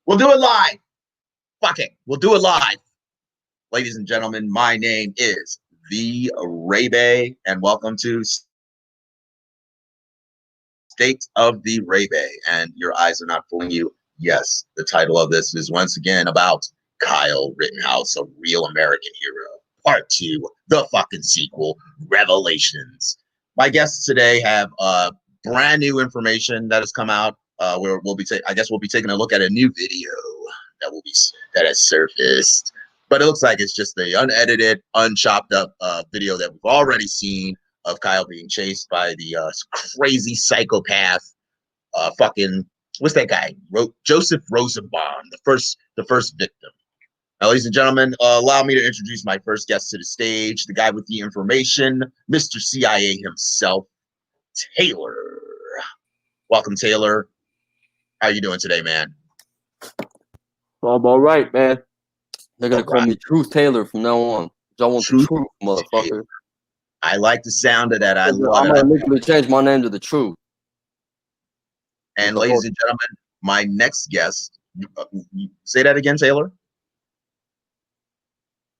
We'll do it live. Fuck it. We'll do it live. Ladies and gentlemen, my name is The Ray, and welcome to State of the Ray. And your eyes are not fooling you. Yes, the title of this is once again about Kyle Rittenhouse, a real American hero. Part 2, the fucking sequel, Revelations. My guests today have brand new information that has come out. Where we'll be taking a look at a new video that has surfaced. But it looks like it's just the unedited, unchopped up video that we've already seen of Kyle being chased by the crazy psychopath, fucking what's that guy? Joseph Rosenbaum, the first victim. Now, ladies and gentlemen, allow me to introduce my first guest to the stage, the guy with the information, Mr. CIA himself, Taylor. Welcome, Taylor. How you doing today, man? I'm all right, man. They're gonna call me Truth Taylor from now on. I want the truth, motherfucker. Taylor. I like the sound of that. I'm gonna legally change my name to the Truth. And ladies and gentlemen, my next guest. Say that again, Taylor.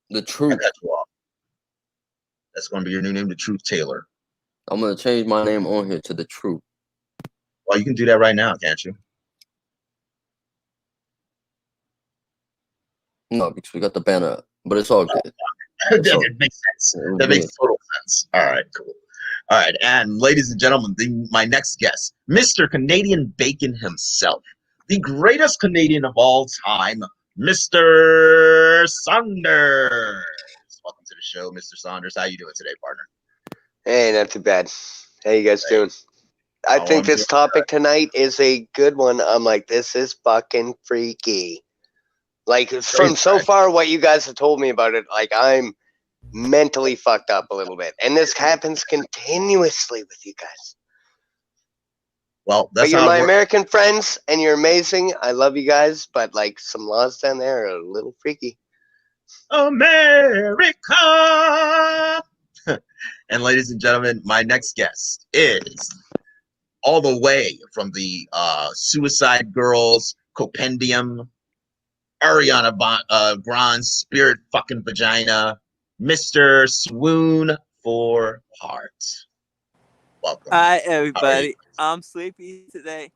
The Truth. That's going to be your new name, the Truth Taylor. I'm gonna change my name on here to the Truth. Well, you can do that right now, can't you? No, because we got the banner up, but it's all good. That makes sense. That makes total sense. All right, cool. All right, and ladies and gentlemen, my next guest, Mr. Canadian Bacon himself, the greatest Canadian of all time, Mr. Saunders. Welcome to the show, Mr. Saunders. How you doing today, partner? Hey, not too bad. How you guys doing? I think this topic tonight is a good one. I'm like, this is fucking freaky. Like, from so far what you guys have told me about it, like, I'm mentally fucked up a little bit. And this happens continuously with you guys. Well, that's but you're my American friends, and you're amazing. I love you guys, but, like, some laws down there are a little freaky. America! And ladies and gentlemen, my next guest is all the way from the Suicide Girls Compendium, Ariana Grande Spirit fucking Vagina, Mr. Swoon for Heart. Welcome. Hi, everybody. I'm sleepy today,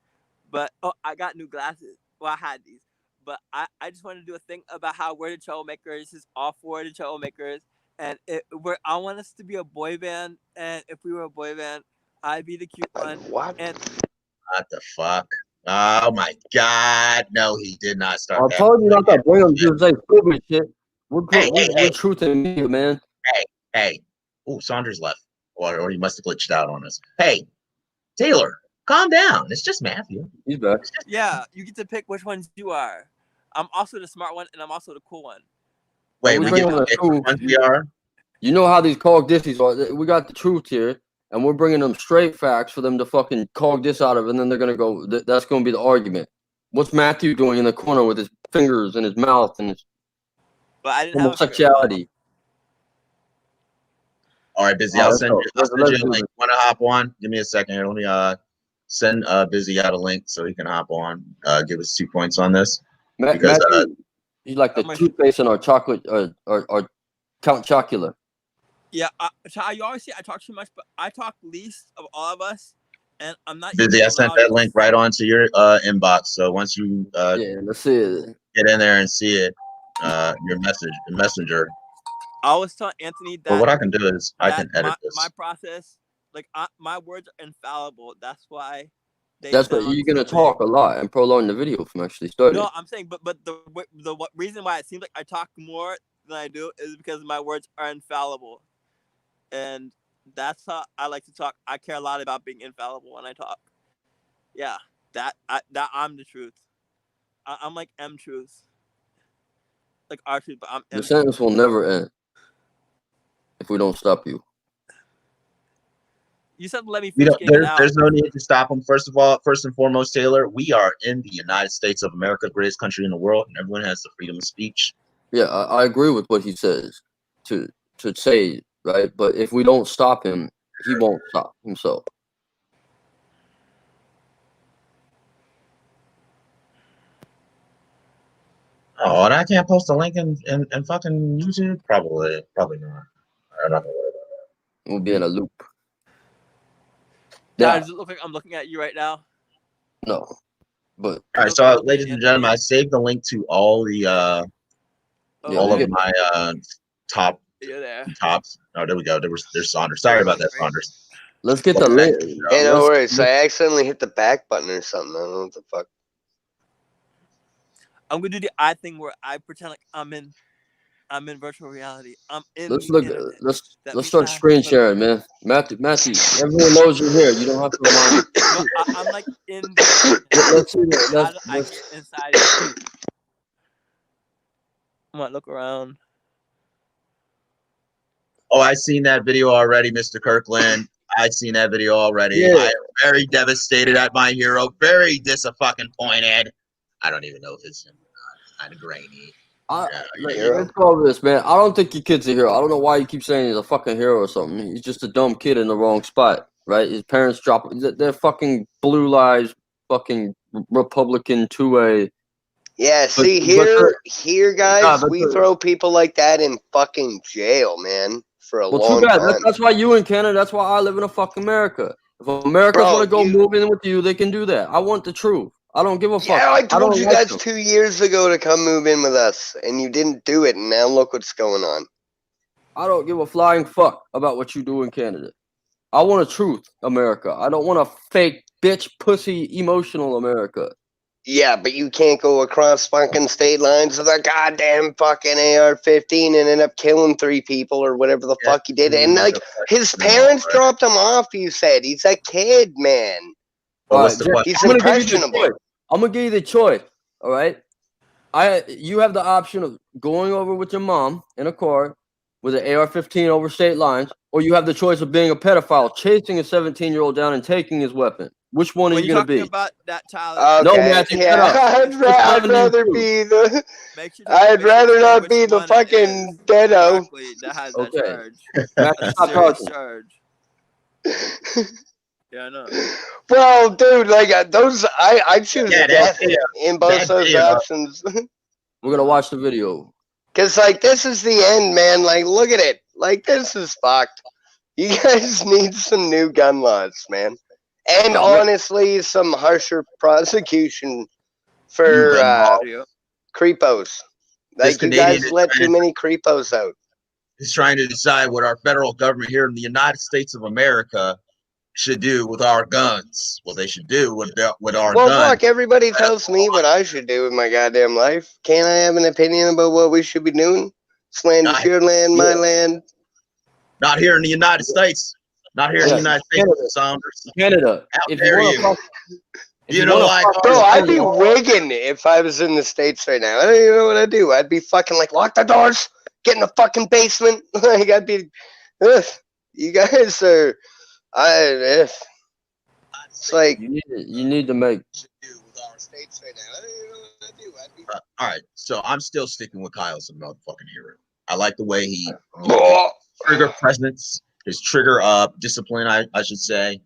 but I got new glasses. Well, I had these, but I just want to do a thing about how we're the troublemakers. This is all for the troublemakers, and I want us to be a boy band, and if we were a boy band, I'd be the cute one. What? What the fuck? Oh my God! No, he did not start. I told you not to bring him to say stupid shit. We're Truth and media, man. Hey! Oh, Saunders left, or he must have glitched out on us. Hey, Taylor, calm down. It's just Matthew. He's back. Yeah, you get to pick which ones you are. I'm also the smart one, and I'm also the cool one. Wait, we get to pick which ones we are. You know how these cog dissies are. We got the truth here. And we're bringing them straight facts for them to fucking cog this out of, and then they're going to go, that's going to be the argument. What's Matthew doing in the corner with his fingers in his mouth and his homosexuality? All right, Busy, I'll send you a link. Want to hop on? Give me a second here. Let me send Busy out a link so he can hop on, give us 2 points on this. Because he's like the toothpaste in our chocolate, our Count Chocula. Yeah, you always say I talk too much, but I talk least of all of us, and I'm not Busy. I sent that link right onto your inbox. So once you let's see it. Get in there and see it, your messenger. I always tell Anthony that. Well, what I can do is I can edit this. My process, like my words are infallible. That's why. That's what you're gonna talk a lot and prolong the video from actually starting. No, I'm saying, but the reason why it seems like I talk more than I do is because my words are infallible. And that's how I like to talk. I care a lot about being infallible when I talk. Yeah, I'm the truth. I'm like M truth, like R truth, but I'm M. The sentence will never end if we don't stop you. You said let me finish. There's no need to stop him. First and foremost, Taylor, we are in the United States of America, greatest country in the world, and everyone has the freedom of speech. Yeah, I agree with what he says to say. Right, but if we don't stop him, he won't stop himself. Oh, and I can't post a link in fucking YouTube? Probably not. I'm not gonna worry about We'll be in a loop. Now, Yeah, does it look like I'm looking at you right now? no, but that. All right, so ladies and gentlemen, I saved the link to all the Yeah, all we of my top You're there. tops. Oh, there we go. There's Saunders. Sorry about that, Saunders. let's get the Welcome back link. to the show. Hey, no Let's- worries. I accidentally hit the back button or something. I don't know what the fuck. I'm gonna do the eye thing where I pretend like I'm in virtual reality. I'm in. Let's the look. internet. Let's That start means I- screen sharing, man. Matthew, everyone knows you're here. You don't have to remind. No, I'm like in. The Let's see. Let's, I let's, get inside. It. Come on, look around. Oh, I seen that video already, Mr. Kirkland. I seen that video already. Yeah. I am very devastated at my hero. Very disappointed. I don't even know if it's him or not. Kind of grainy. let's go over this, man. I don't think your kid's a hero. I don't know why you keep saying he's a fucking hero or something. He's just a dumb kid in the wrong spot, right? His parents drop. They're fucking blue lies, fucking Republican 2A. Yeah, see, here, guys, we throw people like that in fucking jail, man, for a long time. That's why you in Canada. That's why I live in a fucking America. If Americans want to go move in with you, they can do that. I want the truth. I don't give a fuck. Yeah, I told you guys them. 2 years ago to come move in with us, and you didn't do it, and now look what's going on. I don't give a flying fuck about what you do in Canada. I want a truth, America. I don't want a fake bitch, pussy, emotional America. Yeah, but you can't go across fucking state lines with a goddamn fucking AR-15 and end up killing 3 people or whatever the fuck you did. And like his parents dropped him off. You said he's a kid, man. Well, what's the He's impressionable. I'm gonna give you the choice. All right. You have the option of going over with your mom in a car with an AR-15 over state lines, or you have the choice of being a pedophile, chasing a 17-year-old down and taking his weapon. Which one are you gonna be? About that, Tyler. No, Matthew, I'd rather be the. I'd rather not be the fucking deado. That has Okay. that charge. Matthew, That's a serious charge. Yeah, I know. Well, dude, like those, I choose death in both those options. We're gonna watch the video. Cause like this is the end, man. Like, look at it. Like this is fucked. You guys need some new gun laws, man. And honestly, some harsher prosecution for creepos. Like you guys let too many creepos out. He's trying to decide what our federal government here in the United States of America should do with our guns. What they should do with our guns. Well, look, everybody tells me what I should do with my goddamn life. Can't I have an opinion about what we should be doing? This land is your land, my land. Not here in the United States. Not here in the United States, Saunders. Canada. If you know, like, bro, I'd be wigging if I was in the States right now. I don't even know what I'd do. I'd be fucking like, lock the doors, get in the fucking basement. Like, I'd be, you guys are, it's like, you need to make. All right, so I'm still sticking with Kyle as a motherfucking hero. I like the way he trigger presence, his trigger discipline, I should say,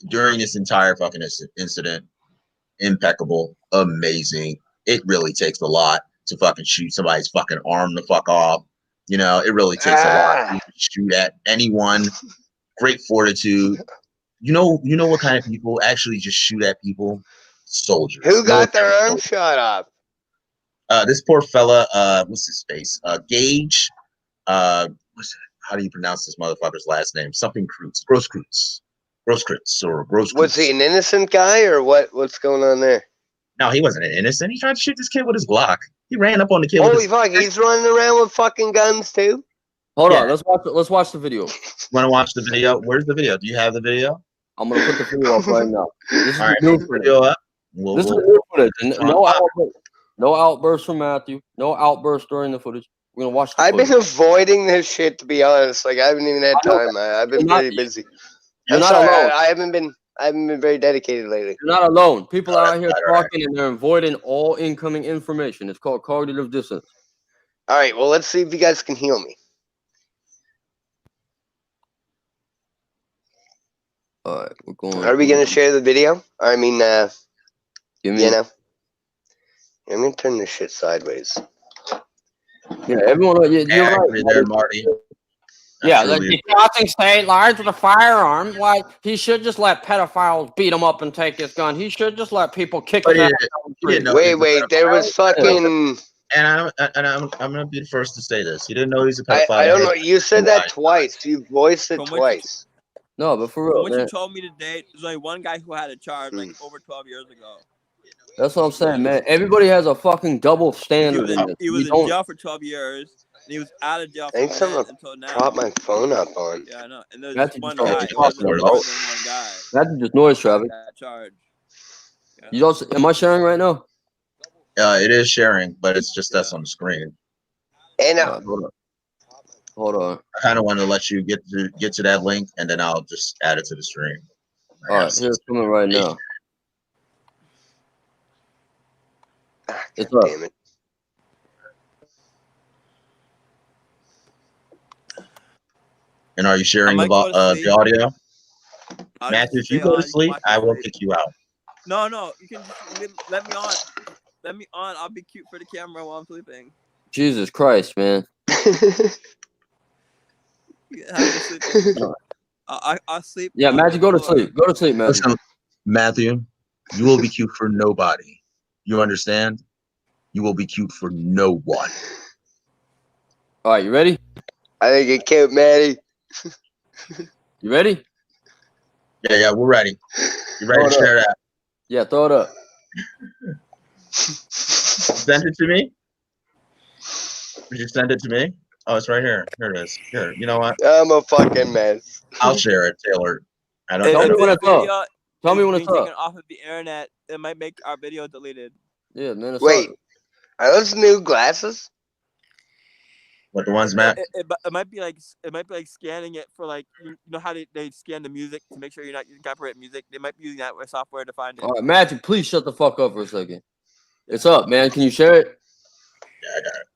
during this entire fucking incident. Impeccable, amazing. It really takes a lot to fucking shoot somebody's fucking arm the fuck off. You know, it really takes a lot to shoot at anyone. Great fortitude. You know what kind of people actually just shoot at people? Soldiers. Who got their arm shot off? This poor fella, what's his face? Gage. How do you pronounce this motherfucker's last name? Something Kreutz. Gross Kreutz. Was he an innocent guy or what? What's going on there? No, he wasn't an innocent. He tried to shoot this kid with his Glock. He ran up on the kid. Holy fuck, he's running around with fucking guns too? Hold on, let's watch the video. Want to watch the video? Where's the video? Do you have the video? I'm gonna put the video up right now. This is all right, new video up. This is new footage. No outbursts from Matthew. No outbursts during the footage. We're gonna watch the footage. Been avoiding this shit, to be honest. Like, I haven't even had time. I've been pretty busy. I'm sorry, I haven't been very dedicated lately. You're not alone. People out here talking and they're avoiding all incoming information. It's called cognitive dissonance. All right, well, let's see if you guys can heal me. All right, we're going. Are we going to share the video? I mean, you know. I'm going to turn this shit sideways. Yeah, everyone. You're I right. agree there, Marty. Yeah, like he's crossing state lines with a firearm. Like he should just let pedophiles beat him up and take his gun. He should just let people kick his ass. Wait, there was fucking. And I'm gonna be the first to say this. He didn't know he's a pedophile. I don't know. You said that twice. You voiced it twice. No, but for real, what man. you told me today, there's only one guy who had a charge like over 12 years ago. That's what I'm saying, man. Everybody has a fucking double standard. He was in jail for 12 years. And he was out of jail for until now. Prop my phone up on. Yeah, I know. And there's That's just one just guy. It wasn't more than one guy. That's just noise traffic. That charge. Yeah. You also, am I sharing right now? It is sharing, but it's just us on the screen. And hold on. I kind of want to let you get to that link, and then I'll just add it to the stream. All right, here's coming right now. It's up. Damn it. And are you sharing the audio? Matthew, if you go to sleep, I will kick you out. No, you can just let me on. Let me on. I'll be cute for the camera while I'm sleeping. Jesus Christ, man. I'll sleep. Yeah, Matthew, go to sleep. Go to sleep, Matthew. Listen, Matthew, you will be cute for nobody. You understand? You will be cute for no one. All right, you ready? I think it cute, Maddie. You ready? Yeah, we're ready. You ready to share that? Yeah, throw it up. Send it to me? Did you send it to me? Oh, it's right here. Here it is. Here, you know what? I'm a fucking mess. I'll share it, Taylor. I don't Tell know. me when it's up. Tell me when it's taken up. off of the internet. It might make our video deleted. Yeah, man. Wait, are those new glasses? What, the ones, Matt? It might be like scanning it for like, you know how they scan the music to make sure you're not using copyright music. They might be using that software to find it. All right, Matthew, please shut the fuck up for a second. It's up, man. Can you share it? Yeah, I got it.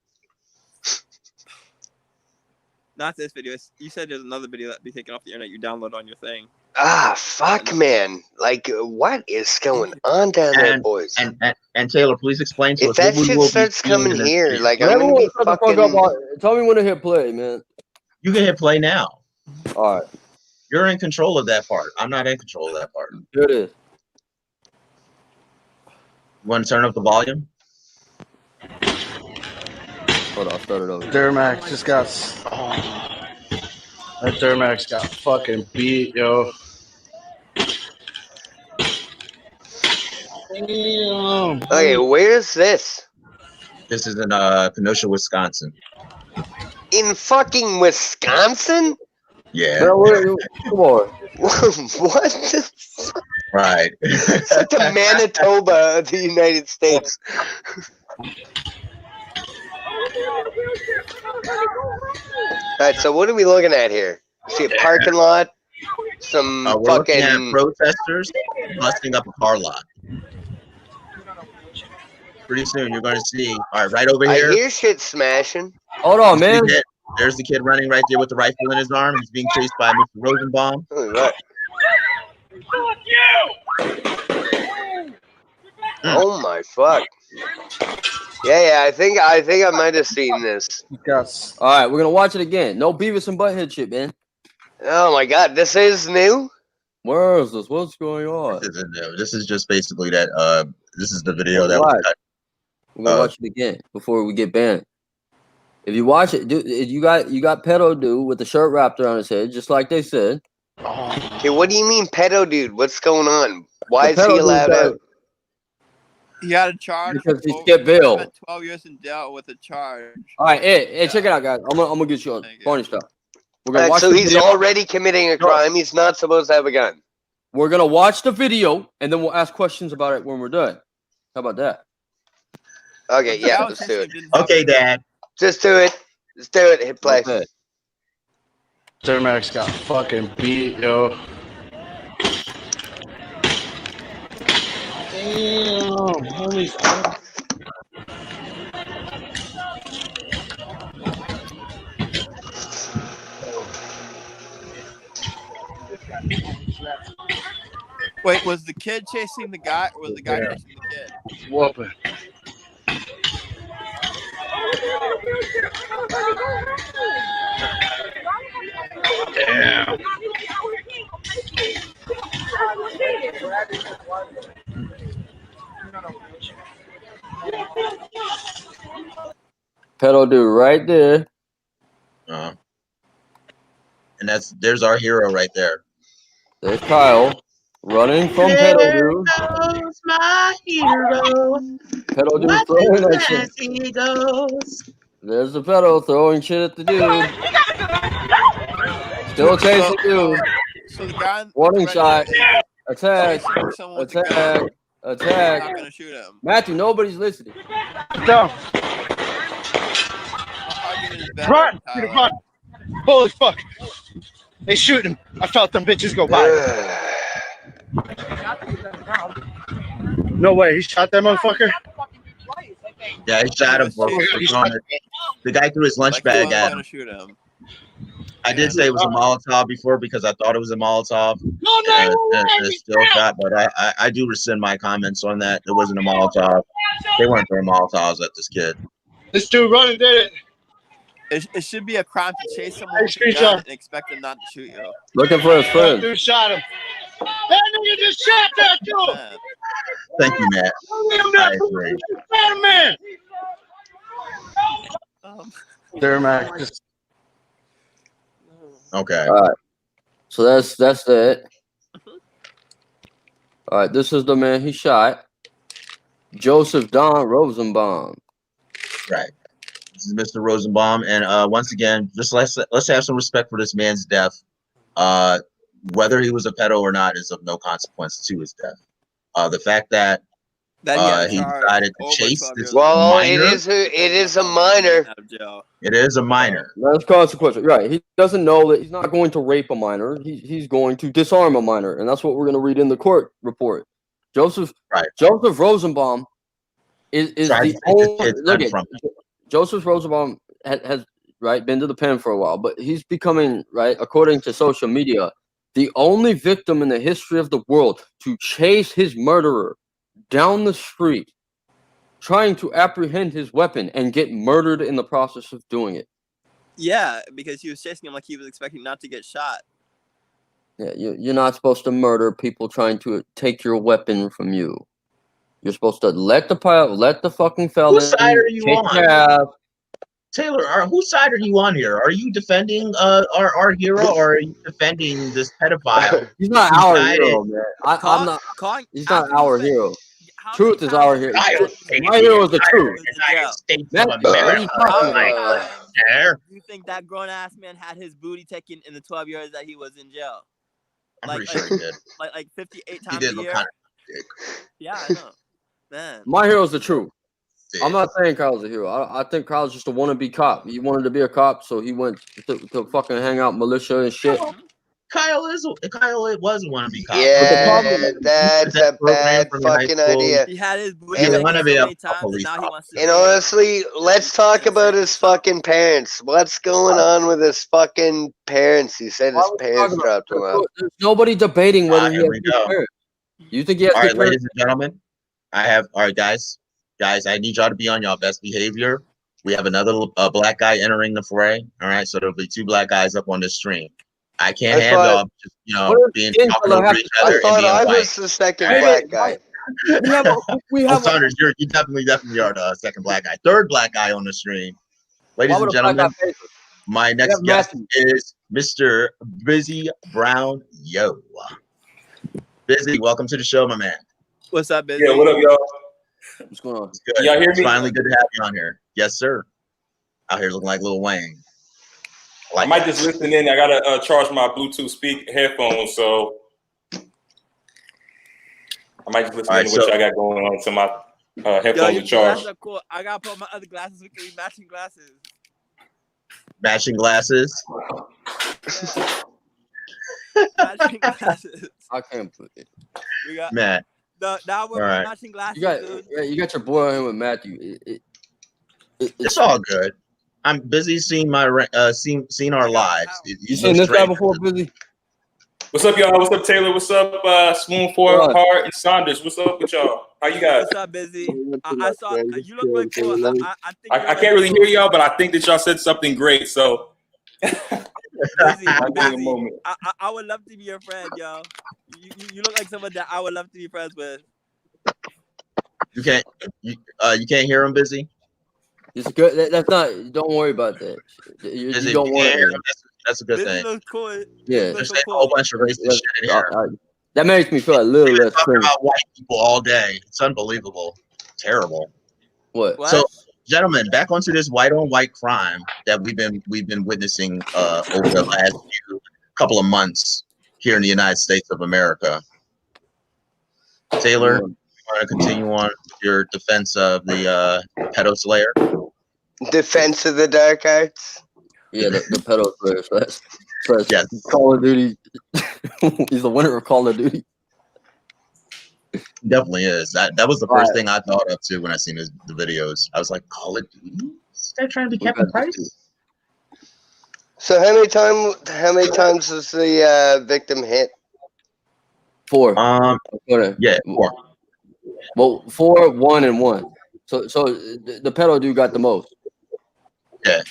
Not this video. You said there's another video that'd be taken off the internet. You download on your thing. Ah, fuck, man. Like, what is going on down there, boys? And Taylor, please explain to if us. that shit starts coming here, like, I'm gonna be fucking. Tell me when to hit play, man. You can hit play now. All right. You're in control of that part. I'm not in control of that part. Here it is. You want to turn up the volume? Hold on, I'll start it over. Duramax just got. That Duramax got fucking beat, yo. Damn. Okay, where's this? This is in Kenosha, Wisconsin. In fucking Wisconsin? Yeah. Come on. What the fuck? Right. It's like the Manitoba of the United States. Alright, so what are we looking at here? See a parking lot? Some we're looking at protesters busting up a car lot. Pretty soon you're going to see. All right, right over here. I hear shit smashing. Hold on, man. There's the kid running right there with the rifle in his arm. He's being chased by Mr. Rosenbaum. Oh my fuck. Yeah, I think I might have seen this. Yes. All right, we're gonna watch it again. No Beavis and Butthead shit, man. Oh my god, this is new? Where is this? What's going on? This isn't new. This is just basically that. This is the video that We're we got. gonna watch it again before we get banned. If you watch it, dude, you got pedo dude with the shirt wrapped around his head, just like they said. Okay, what do you mean pedo dude? What's going on? Why is he allowed out? He got a charge because he skipped bail. 12 years in jail with a charge. All right, hey, check it out, guys. I'm gonna get you on funny stuff. We're gonna watch so the he's video. already committing a crime. He's not supposed to have a gun. We're gonna watch the video and then we'll ask questions about it when we're done. How about that? Okay, yeah, let's do it. Okay, Dad. Just do it. Just do it. Hit play. Okay. Duramax got fucking beat, yo. Damn, holy fuck. Wait, was the kid chasing the guy, or was the guy chasing the kid? Whooping. Damn. Pedo dude right there. And there's our hero right there. There's Kyle running from Pedo dude. Goes my hero. Pedo dude throwing that shit. He goes. There's the pedo throwing shit at the dude. Still chasing dude. So the guy. Warning shot. Attack. Someone with the gun. Attack. I'm Attack. not gonna shoot him. Matthew, nobody's listening. No. Argument is better, Run! Tyler. Run! Holy fuck! They shoot him. I felt them bitches go by. No way, he shot that motherfucker? Yeah, he shot him for the guy threw his lunch bag at him. Shoot him. I did say it was a Molotov before because I thought it was a Molotov. No, And it's still shot, but I do rescind my comments on that. It wasn't a Molotov. They weren't throwing Molotovs at this kid. this dude running did it. It should be a crime to chase someone with a Screenshot. gun and expect them not to shoot you. Looking for his That friend. dude shot him. That nigga just shot that dude. Man. Thank you, Matt. I agree. Spider-Man. Dermac. Just Okay. All right. So that's it. All right. This is the man he shot. Joseph Don Rosenbaum. Right. This is Mr. Rosenbaum, and once again, just let's have some respect for this man's death. Whether he was a pedo or not is of no consequence to his death. The fact that he decided to chase this well, minor. it is a minor. Out of jail. It is a minor. That's consequential, right? He doesn't know that he's not going to rape a minor. He's going to disarm a minor, and that's what we're going to read in the court report. Joseph Rosenbaum is Tried the to take his only. kid's Look gun at from him. Joseph Rosenbaum has right been to the pen for a while, but he's becoming, right, according to social media, the only victim in the history of the world to chase his murderer down the street, trying to apprehend his weapon and get murdered in the process of doing it. Yeah, because he was chasing him like he was expecting not to get shot. Yeah, you're not supposed to murder people trying to take your weapon from you. You're supposed to let the fucking felon. Whose side are you take on? your ass. Taylor, whose side are you on here? Are you defending our hero, or are you defending this pedophile? He's not Who our decided- hero, man. I'm not. He's not after our you said- hero. how Truth many is our times hero. I My hero is the truth. United States That's of what America. he's talking about. Like, there. Do you think that grown ass man had his booty taken in the 12 years that he was in jail? I'm pretty sure he did. Like 58 He times did a look year? kind of. Yeah, I know. Man. My hero is the truth. I'm not saying Kyle's a hero. I think Kyle's just a wannabe cop. He wanted to be a cop, so he went to fucking hang out militia and shit. Kyle was a wannabe cop. Yeah, that's a bad Program from high fucking school. idea. He had his booty He taken wanna so be a many times, and police now he wants to And be a- honestly, let's talk about his fucking parents. What's going on with his fucking parents? He said his parents dropped him out. There's nobody debating whether he Here has we good go. parents. You think he has All good right, parents? ladies and gentlemen, all right, guys, I need y'all to be on y'all best behavior. We have another black guy entering the fray. All right, so there'll be 2 black guys up on this stream. I can't I have thought- y'all just, What being if talking Angela over has each to- other I and thought being I white. was the second Hey, black guy. We Oh, have Saunders, you definitely are the second black guy. 3rd black guy on the stream. Ladies and gentlemen, my next have guest Matthew. is Mr. Busy Brown. Yo. Busy, welcome to the show, my man. What's up, busy? Yeah, what up, y'all? What's going on? It's good. Y'all hear It's me? finally good to have you on here. Yes, sir. Out here looking like Lil Wayne. I might just listen in. I gotta charge my Bluetooth headphones, so I might just listen in to what y'all got going on to my headphones Yo, to your charge. glasses are cool. I gotta put on my other glasses. We can be matching glasses. Matching glasses. Yeah. Matching glasses. I can't put it. We got Matt. now we're All right. matching glasses, dude. You got your boy on here with Matthew. It's all good. I'm busy seeing my seen our lives. You seen this guy before, Busy? What's up, y'all? What's up, Taylor? What's up, Swoon, Ford, Hart, and Saunders? What's up with y'all? How you guys? What's up, Busy? I saw you look really cool. I can't really hear y'all, but I think that y'all said something great. So, Busy. I would love to be your friend, yo. You look like someone that I would love to be friends with. You can't hear him, Busy? It's good. That's not. Don't worry about that. You don't want to hear him. That's a good Busy thing. looks cool. Yeah, there's a whole bunch of racist shit in here. That makes me feel a little less talking about white people all day. It's unbelievable. Terrible. What? So, gentlemen, back onto this white on white crime that we've been witnessing over the last couple of months here in the United States of America. Taylor, you want to continue on your defense of the pedo slayer? Defense of the dark arts. Yeah, the pedo slayer. Yes. Call of Duty. He's the winner of Call of Duty. Definitely is. That was the first thing I thought of too when I seen the videos. I was like, Call of Duty? Is that trying to be Captain Price? So how many times was the victim hit? 4. Yeah, 4. Well, 4, 1, and 1. So the pedo dude got the most. Yeah.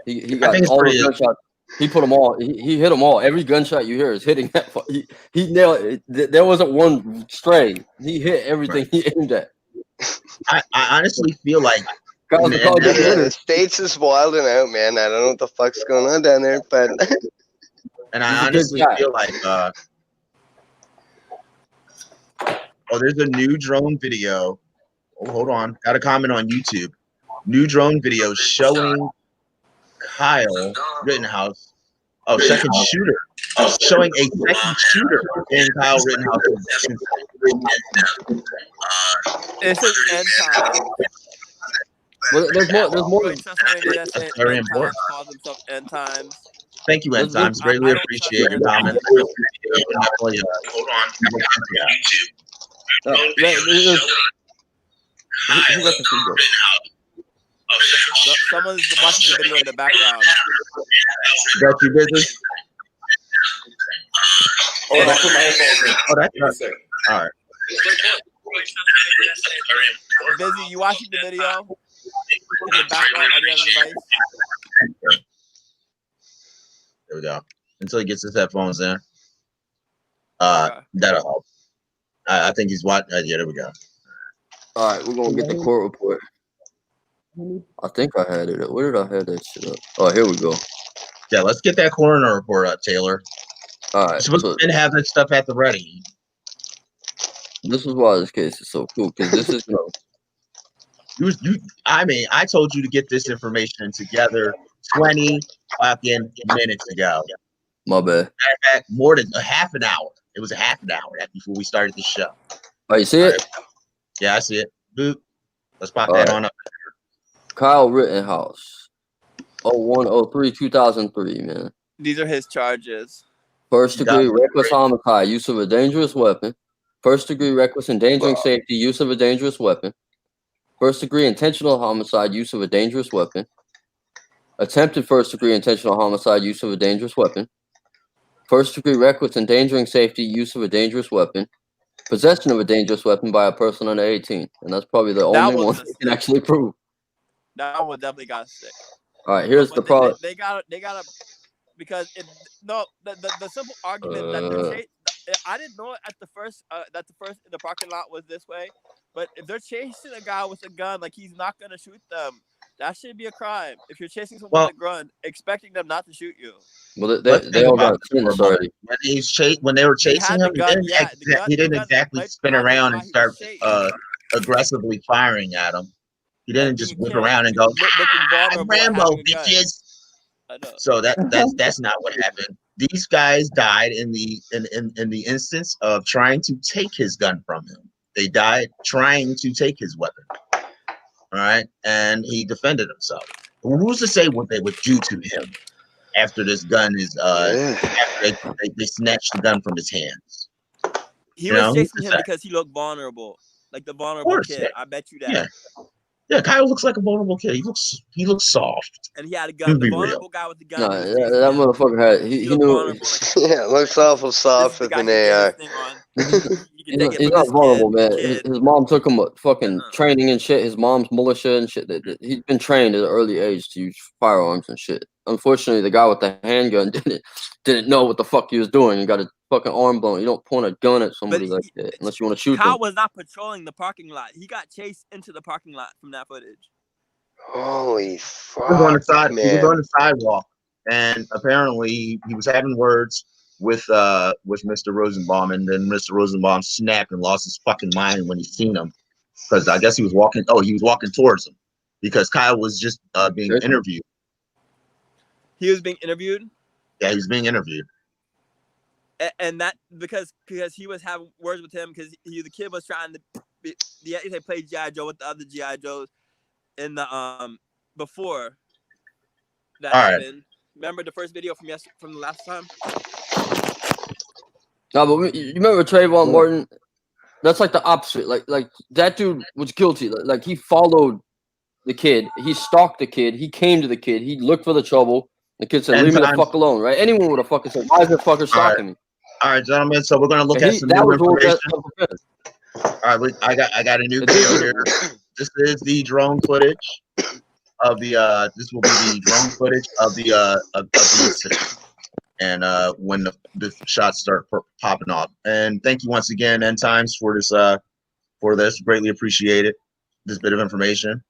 He got all the gunshots. He put them all. He hit them all. Every gunshot you hear is hitting that. He nailed it. There wasn't one stray. He hit everything he aimed at. I honestly feel like the States is wilding out, man. I don't know what the fuck's going on down there, but and I honestly feel like there's a new drone video. Oh, hold on. Got a comment on YouTube. New drone video showing Kyle Rittenhouse, second shooter, showing a second shooter in Kyle Rittenhouse. It's just end time. Well, there's more. That's very important. Call themselves end times. Thank you, end times. Greatly appreciate your comments. Hold on. Someone's watching the video in the background. Got you busy? Oh, I put my headphones in. Oh, that's right. All right. Busy, you watching the video in the background on the other device? There we go. Until he gets his headphones in. That'll help. I think he's watching. Yeah, there we go. All right, we're gonna get the court report. I think I had it. Where did I have that shit up? Oh, here we go. Yeah, let's get that coroner report up, Taylor. All right. Supposed to have that stuff at the ready. This is why this case is so cool, because this is I told you to get this information together 20 fucking minutes ago. My bad. Matter of fact, more than a half an hour. It was a half an hour before we started the show. Oh, you see it? Yeah, I see it. Boop. Let's pop that on up. Kyle Rittenhouse. 01/03/2003, man. These are his charges. First degree reckless homicide, use of a dangerous weapon. First degree reckless endangering safety, use of a dangerous weapon. First degree intentional homicide, use of a dangerous weapon. Attempted first degree intentional homicide, use of a dangerous weapon. First degree reckless endangering safety, use of a dangerous weapon. Possession of a dangerous weapon by a person under 18. And that's probably the only one they can actually prove. That one definitely got sick. All right, here's the problem. They got because the simple argument that I didn't know at the first that the parking lot was this way, but if they're chasing a guy with a gun, like he's not gonna shoot them. That should be a crime. If you're chasing someone with a gun, expecting them not to shoot you. Well, they all got sentenced already. When they were chasing him, he didn't exactly spin around and start aggressively firing at him. He didn't just whip around and go, Rambo, bitches. So that's not what happened. These guys died in the instance of trying to take his gun from him. They died trying to take his weapon. All right, and he defended himself. Who's to say what they would do to him after this gun is after they snatched the gun from his hands? He was chasing him because he looked vulnerable, like the vulnerable kid. I bet you that. Yeah. Yeah, Kyle looks like a vulnerable kid. He looks soft. And he had a gun. The vulnerable guy with the gun. No, that motherfucker had. He knew. Yeah, looks awful soft with an AR. He's not vulnerable, man. His mom took him fucking training and shit. His mom's militia and shit. He's been trained at an early age to use firearms and shit. Unfortunately, the guy with the handgun didn't know what the fuck he was doing. He got his fucking arm blown. You don't point a gun at somebody like that unless you want to shoot them. Kyle was not patrolling the parking lot. He got chased into the parking lot from that footage. Holy fuck, He was on the side. man. He was on the sidewalk, and apparently he was having words with Mr. Rosenbaum, and then Mr. Rosenbaum snapped and lost his fucking mind when he seen him, because I guess he was walking. Oh, he was walking towards him because Kyle was just being interviewed. He was being interviewed. Yeah, he was being interviewed. And that because he was having words with him because the kid was trying to they played G.I. Joe with the other G.I. Joes in the before that happened. Right. Remember the first video from the last time? No, but you remember Trayvon Martin? That's like the opposite. Like that dude was guilty. Like he followed the kid. He stalked the kid. He came to the kid. He looked for the trouble. The kid said, "Leave me the fuck alone." Right? Anyone would have fucking said, "Why is this fucker stalking me?" All right, gentlemen. So we're gonna look at some new information. All right, I got a new video here. This is the drone footage of the. This will be the drone footage of the incident, and when the shots start popping off. And thank you once again, End Times, for this. Greatly appreciate it. This bit of information.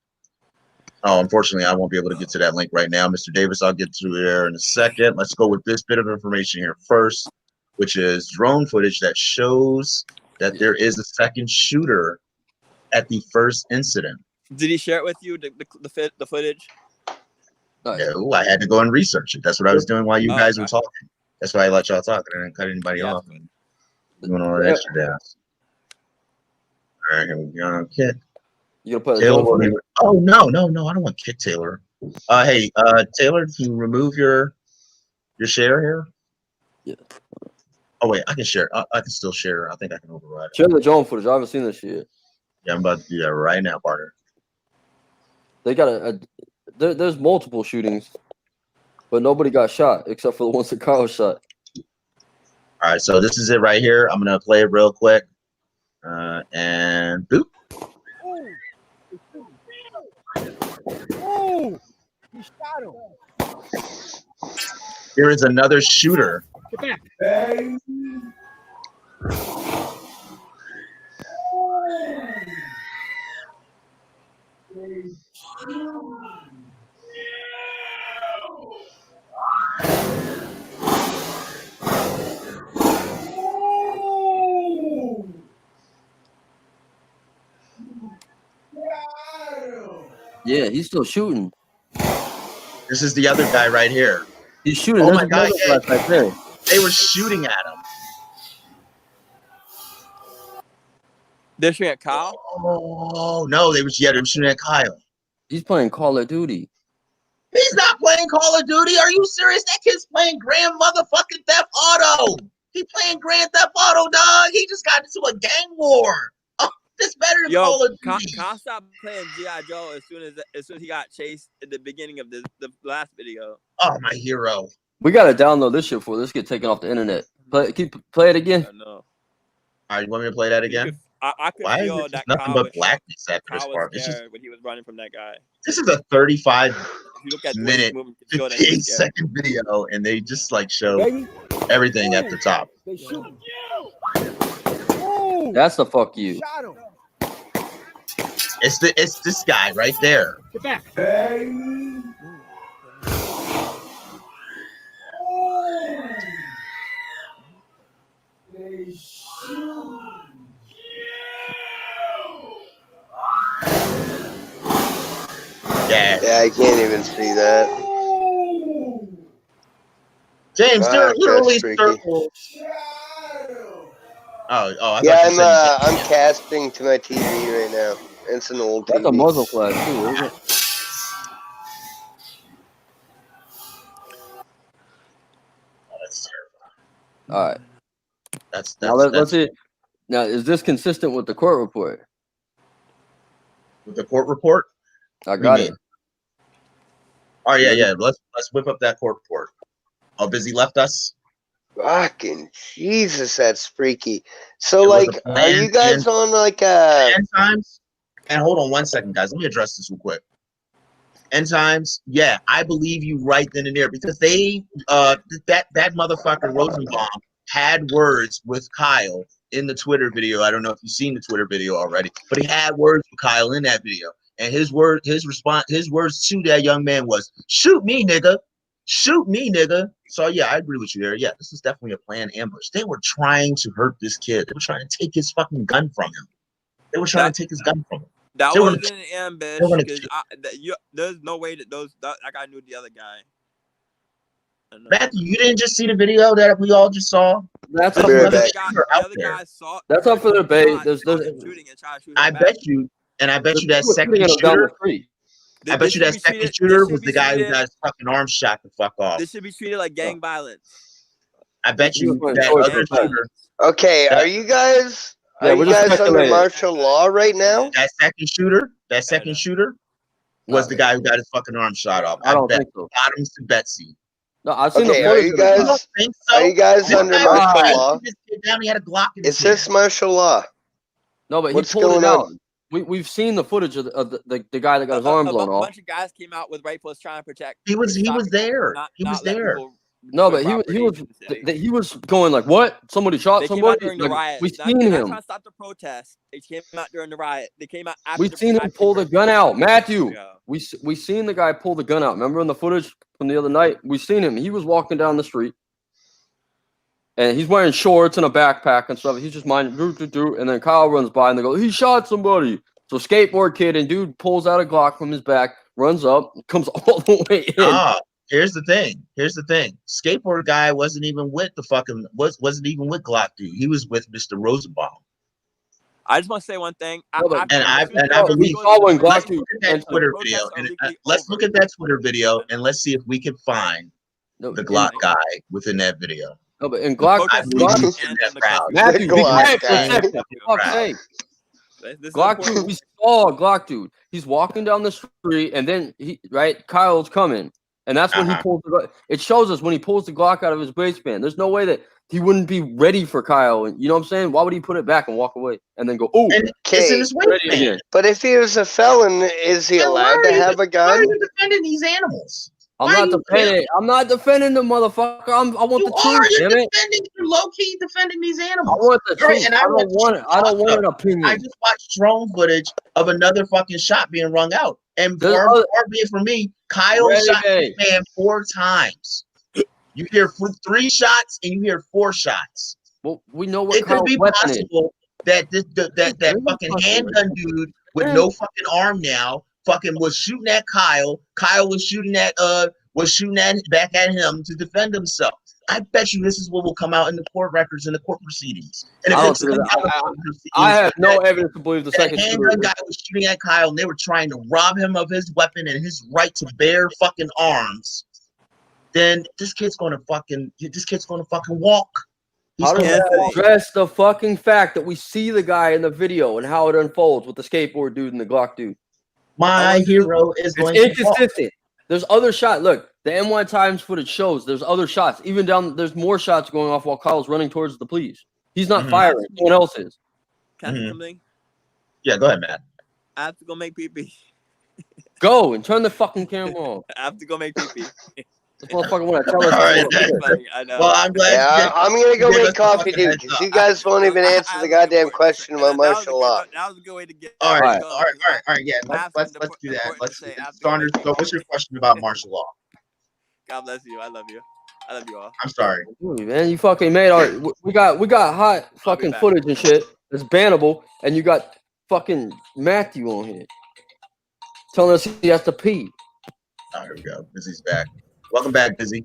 Oh, unfortunately, I won't be able to get to that link right now, Mr. Davis. I'll get to there in a second. Let's go with this bit of information here first, which is drone footage that shows that there is a second shooter at the first incident. Did he share it with you, the footage? No, I had to go and research it. That's what I was doing while you guys were talking. That's why I let y'all talk. I didn't cut anybody off. Doing all that extra dance. All right, here we go. Okay. You gonna put Taylor, oh no, I don't want Kick Taylor. Hey, Taylor, can you remove your share here? Yeah. Oh wait, I can share. I can still share. I think I can override it. Share the drone footage. I haven't seen this shit. Yeah, I'm about to do that right now, partner. They got there's multiple shootings, but nobody got shot except for the ones that Kyle shot. All right, so this is it right here. I'm gonna play it real quick, and boop. Oh, he shot him. Here is another shooter. Get back. Yeah, he's still shooting. This is the other guy right here. He's shooting. Oh my God! Yeah. Right there. They were shooting at him. They're shooting at Kyle? Oh no, they were shooting at Kyle. He's playing Call of Duty. He's not playing Call of Duty. Are you serious? That kid's playing Grand Motherfucking Theft Auto. He playing Grand Theft Auto, dog. He just got into a gang war. Oh, this better than Call of Duty. Kyle stopped playing G.I. Joe as soon as he got chased at the beginning of the last video. Oh, my hero. We gotta download this shit before this get taken off the internet. Play it again. I know. All right, you want me to play that again? I could Why feel is that nothing but blackness after this part? It's just when he was running from that guy. This is a 35-minute, 58-second video, and they just like show everything at the top. That's the fuck you. It's this guy right there. Get back. Yeah, I can't even see that. James, they're literally circles. Oh, yeah, I'm casting to my TV right now. It's an old TV. That's a muzzle flash too, isn't it? Oh, that's terrifying. All right. That's now let's see. Now, is this consistent with the court report? With the court report? I got it. All right, yeah. Let's whip up that court report. How busy left us? Fucking Jesus, that's freaky. So, It was like, a plan are you guys and- on like a? End times. And hold on one second, guys. Let me address this real quick. End times. Yeah, I believe you right then and there because they that motherfucker Rosenbaum had words with Kyle in the Twitter video. I don't know if you've seen the Twitter video already, but he had words with Kyle in that video. And his words to that young man was, "Shoot me, nigga. Shoot me, nigga." So yeah, I agree with you there. Yeah, this is definitely a planned ambush. They were trying to hurt this kid. They were trying to take his fucking gun from him. They were trying to take his gun from him. That They were wasn't gonna- an ambush they were gonna because there's no way that that guy knew the other guy. Matthew, you didn't just see the video that we all just saw? That's I'll up be for right the back. The other guy saw. That's up for the debate. There's shooting and trying to shoot him I back. bet you, and I bet you that people second shooting him down the shooter, street. I bet you that second shooter was the guy who got his fucking arm shot the fuck off. This should be treated like gang violence. I bet you Gang that other violence. shooter, Okay, Yeah. are you guys? Yeah, Are we're you just guys under speculating. martial law right now? that second shooter was the guy who got his fucking arm shot off. I don't bet think so. bottoms to Betsy. No, I've seen Okay, the are footage you of the guys? You don't think so? Are you guys This under guy was martial taking law? this kid down, he had a Glock in his Is this hand. martial law? No, but What's he pulled it going on? out. We've seen the footage of the guy that got his arm blown A off. bunch of guys came out with rifles trying to protect. He was stop people, there. not- He not was let there. people No, destroy but he was property in the city. he was going like, what? Somebody shot They came out somebody? during the Like, riot. we've Not- seen they're not him. trying to stop the protest. They came out during the riot. They came out after. We've seen him after pull the curfew. gun out. Matthew, Yeah. we seen the guy pull the gun out. Remember in the footage from the other night? We seen him. He was walking down the street. And he's wearing shorts and a backpack and stuff. He's just minding, and then Kyle runs by and they go, he shot somebody. So skateboard kid and dude pulls out a Glock from his back, runs up, comes all the way in. Here's the thing. Skateboard guy wasn't even with wasn't even with Glock dude. He was with Mr. Rosenbaum. I just want to say one thing. I believe we saw when Glock let's dude look at that Twitter video and let's look at that Twitter video and let's see if we can find the Glock guy within that video. No, but in Glock, I believe he's in that crowd. Matthew, be Glock quiet for a guy. second. For fuck's sake. Glock dude, we saw Glock dude. He's walking down the street, and then Kyle's coming, and that's when he pulls the. It shows us when he pulls the Glock out of his waistband. There's no way that he wouldn't be ready for Kyle, and you know what I'm saying? Why would he put it back and walk away and then go, "Oh, it's in his ready again"? But if he was a felon, is he allowed to have a Why gun? are you defending these animals? I'm not defending the motherfucker. I want the truth. You're Damn it. you're low key defending these I animals. want the truth. Right, and I don't want an opinion. I just watched drone footage of another fucking shot being rung out. And far be it from me, Kyle shot this man 4 times. You hear 3 shots and you hear 4 shots. Well, we know what it could be possible that that fucking handgun dude with no fucking arm now fucking was shooting at Kyle. Kyle was shooting at back at him to defend himself. I bet you this is what will come out in the court records and the court proceedings. And I have no evidence to believe the second handgun guy was shooting at Kyle and they were trying to rob him of his weapon and his right to bear fucking arms. Then this kid's gonna fucking walk. How does that address the fucking fact that we see the guy in the video and how it unfolds with the skateboard dude and the Glock dude? My hero is going to inconsistent. There's other shots. Look, the NY Times footage shows there's other shots. Even there's more shots going off while Kyle's running towards the police. He's not firing. Someone else is. Can I say something? Yeah, go ahead, Matt. I have to go make pee-pee. Go and turn the fucking camera on. I have to go make pee-pee. This motherfucker want to tell us. I know. Well, I'm glad. Yeah, I'm gonna go make coffee, dude, because you guys won't even answer the goddamn question about martial law. That was a good way to get. All right. Yeah, let's do that. Saunders, so what's your question about martial law? God bless you. I love you. I love you all. I'm sorry, man. You fucking made our. We got hot fucking footage and shit that's bannable, and you got fucking Matthew on here telling us he has to pee. Oh, here we go. Busy's back. Welcome back, Busy.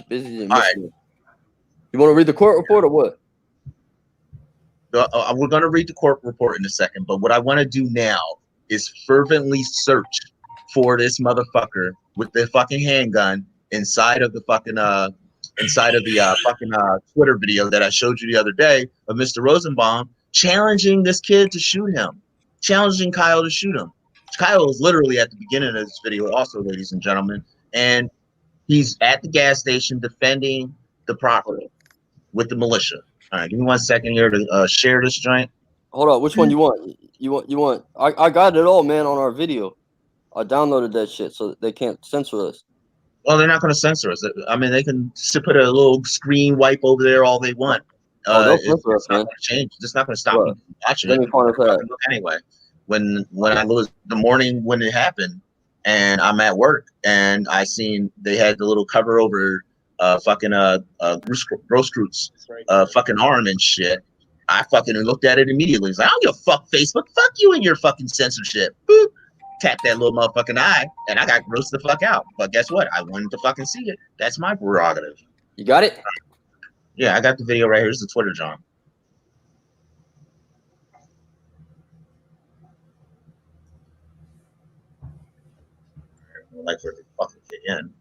Busy. All right. You want to read the court report or what? We're going to read the court report in a second, but what I want to do now is fervently search for this motherfucker with the fucking handgun inside of the fucking Twitter video that I showed you the other day of Mr. Rosenbaum challenging this kid to shoot him, challenging Kyle to shoot him. Kyle is literally at the beginning of this video, also, ladies and gentlemen, and he's at the gas station defending the property with the militia. All right, give me 1 second here to share this joint. Hold on, which one you want? You want? I got it all, man, on our video. I downloaded that shit so they can't censor us. Well, they're not going to censor us. I mean, they can put a little screen wipe over there all they want. They'll censor us, man. Not going to change. It's not going to stop me from watching Let it. me find it. Anyway, when I was the morning when it happened, and I'm at work, and I seen they had the little cover over Grosskreutz fucking arm and shit. I fucking looked at it immediately. It's like, I don't give a fuck, Facebook. Fuck you and your fucking censorship. Boop. Tap that little motherfucking eye, and I got grossed the fuck out. But guess what? I wanted to fucking see it. That's my prerogative. You got it? Yeah, I got the video right here. Here's the Twitter, John. I'd like for it to fucking kick in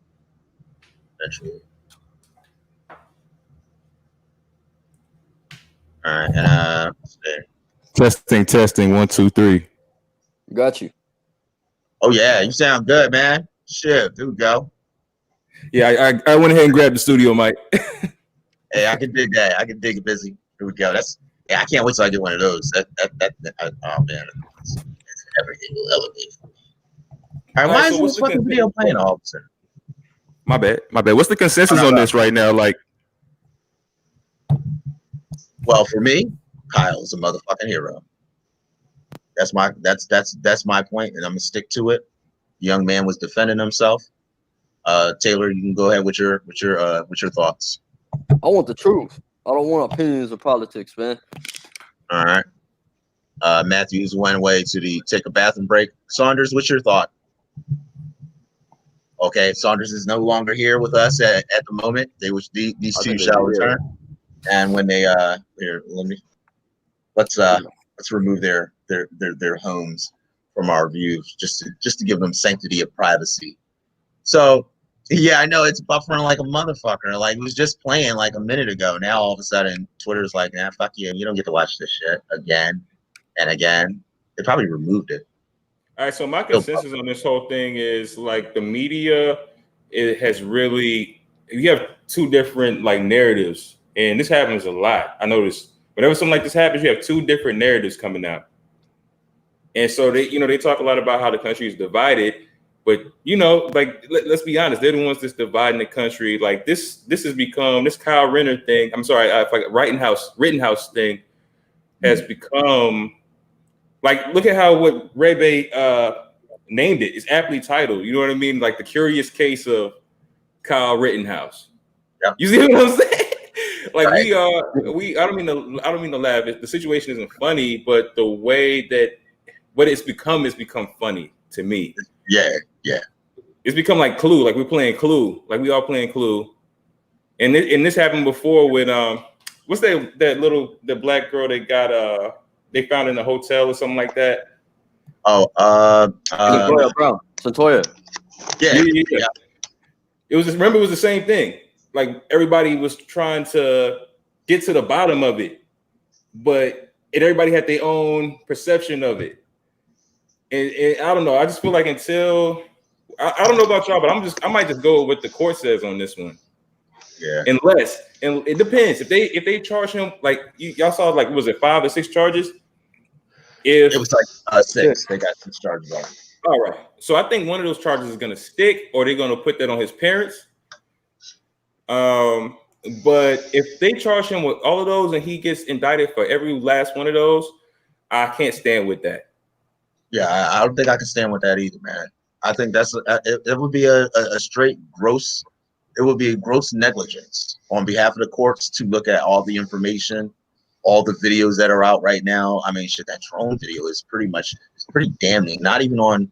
eventually. All right, and testing 1 2 3. Got you. Oh yeah, you sound good, man. Shit, there we go. Yeah, I went ahead and grabbed the studio mic. Hey, I can dig that. I can dig it busy. Here we go. I can't wait till I get one of those. Oh man, everything will elevate. All right, why is this fucking video playing all of a sudden? My bad. What's the consensus on this right now? Like, well, for me, Kyle's a motherfucking hero. That's my point, and I'm gonna stick to it. The young man was defending himself. Taylor, you can go ahead with your thoughts. I want the truth. I don't want opinions or politics, man. All right. Matthews went away to take a bathroom break. Saunders, what's your thought? Okay, Saunders is no longer here with us at the moment. These two shall return, and when they here, let's remove their homes from our views just to give them sanctity of privacy. So yeah, I know it's buffering like a motherfucker. Like it was just playing like a minute ago. Now all of a sudden Twitter's like, nah, fuck you. You don't get to watch this shit again and again. They probably removed it. All right, so my consensus on this whole thing is like the media, it has really, you have two different like narratives, and this happens a lot. I notice whenever something like this happens, you have two different narratives coming out. And so they talk a lot about how the country is divided, but like let's be honest, they're the ones that's dividing the country. Like this has become this Kyle Renner thing. I'm sorry, like Rittenhouse thing has become like, look at how what Ray named it. It's aptly titled. You know what I mean? Like the curious case of Kyle Rittenhouse. Yep. You see what I'm saying? Like right. I don't mean to laugh. The situation isn't funny, but the way that what it's become has become funny to me. Yeah. It's become like Clue. Like we're playing Clue. Like we all playing Clue. And this happened before with what's the black girl that got they found in a hotel or something like that. Santoya. Yeah. It was the same thing. Like everybody was trying to get to the bottom of it, but everybody had their own perception of it. And I don't know. I just feel like until I don't know about y'all, but I might just go with what the court says on this one. Yeah. And it depends if they charge him like y'all saw, like was it 5 or 6 charges? If it was like 6, they got 6 charges on. All right. So I think one of those charges is going to stick, or they're going to put that on his parents. But if they charge him with all of those and he gets indicted for every last one of those, I can't stand with that. Yeah, I don't think I can stand with that either, man. I think that's it would be a straight gross. It would be a gross negligence on behalf of the courts to look at all the information, all the videos that are out right now. I mean, shit, that drone video is pretty damning. Not even on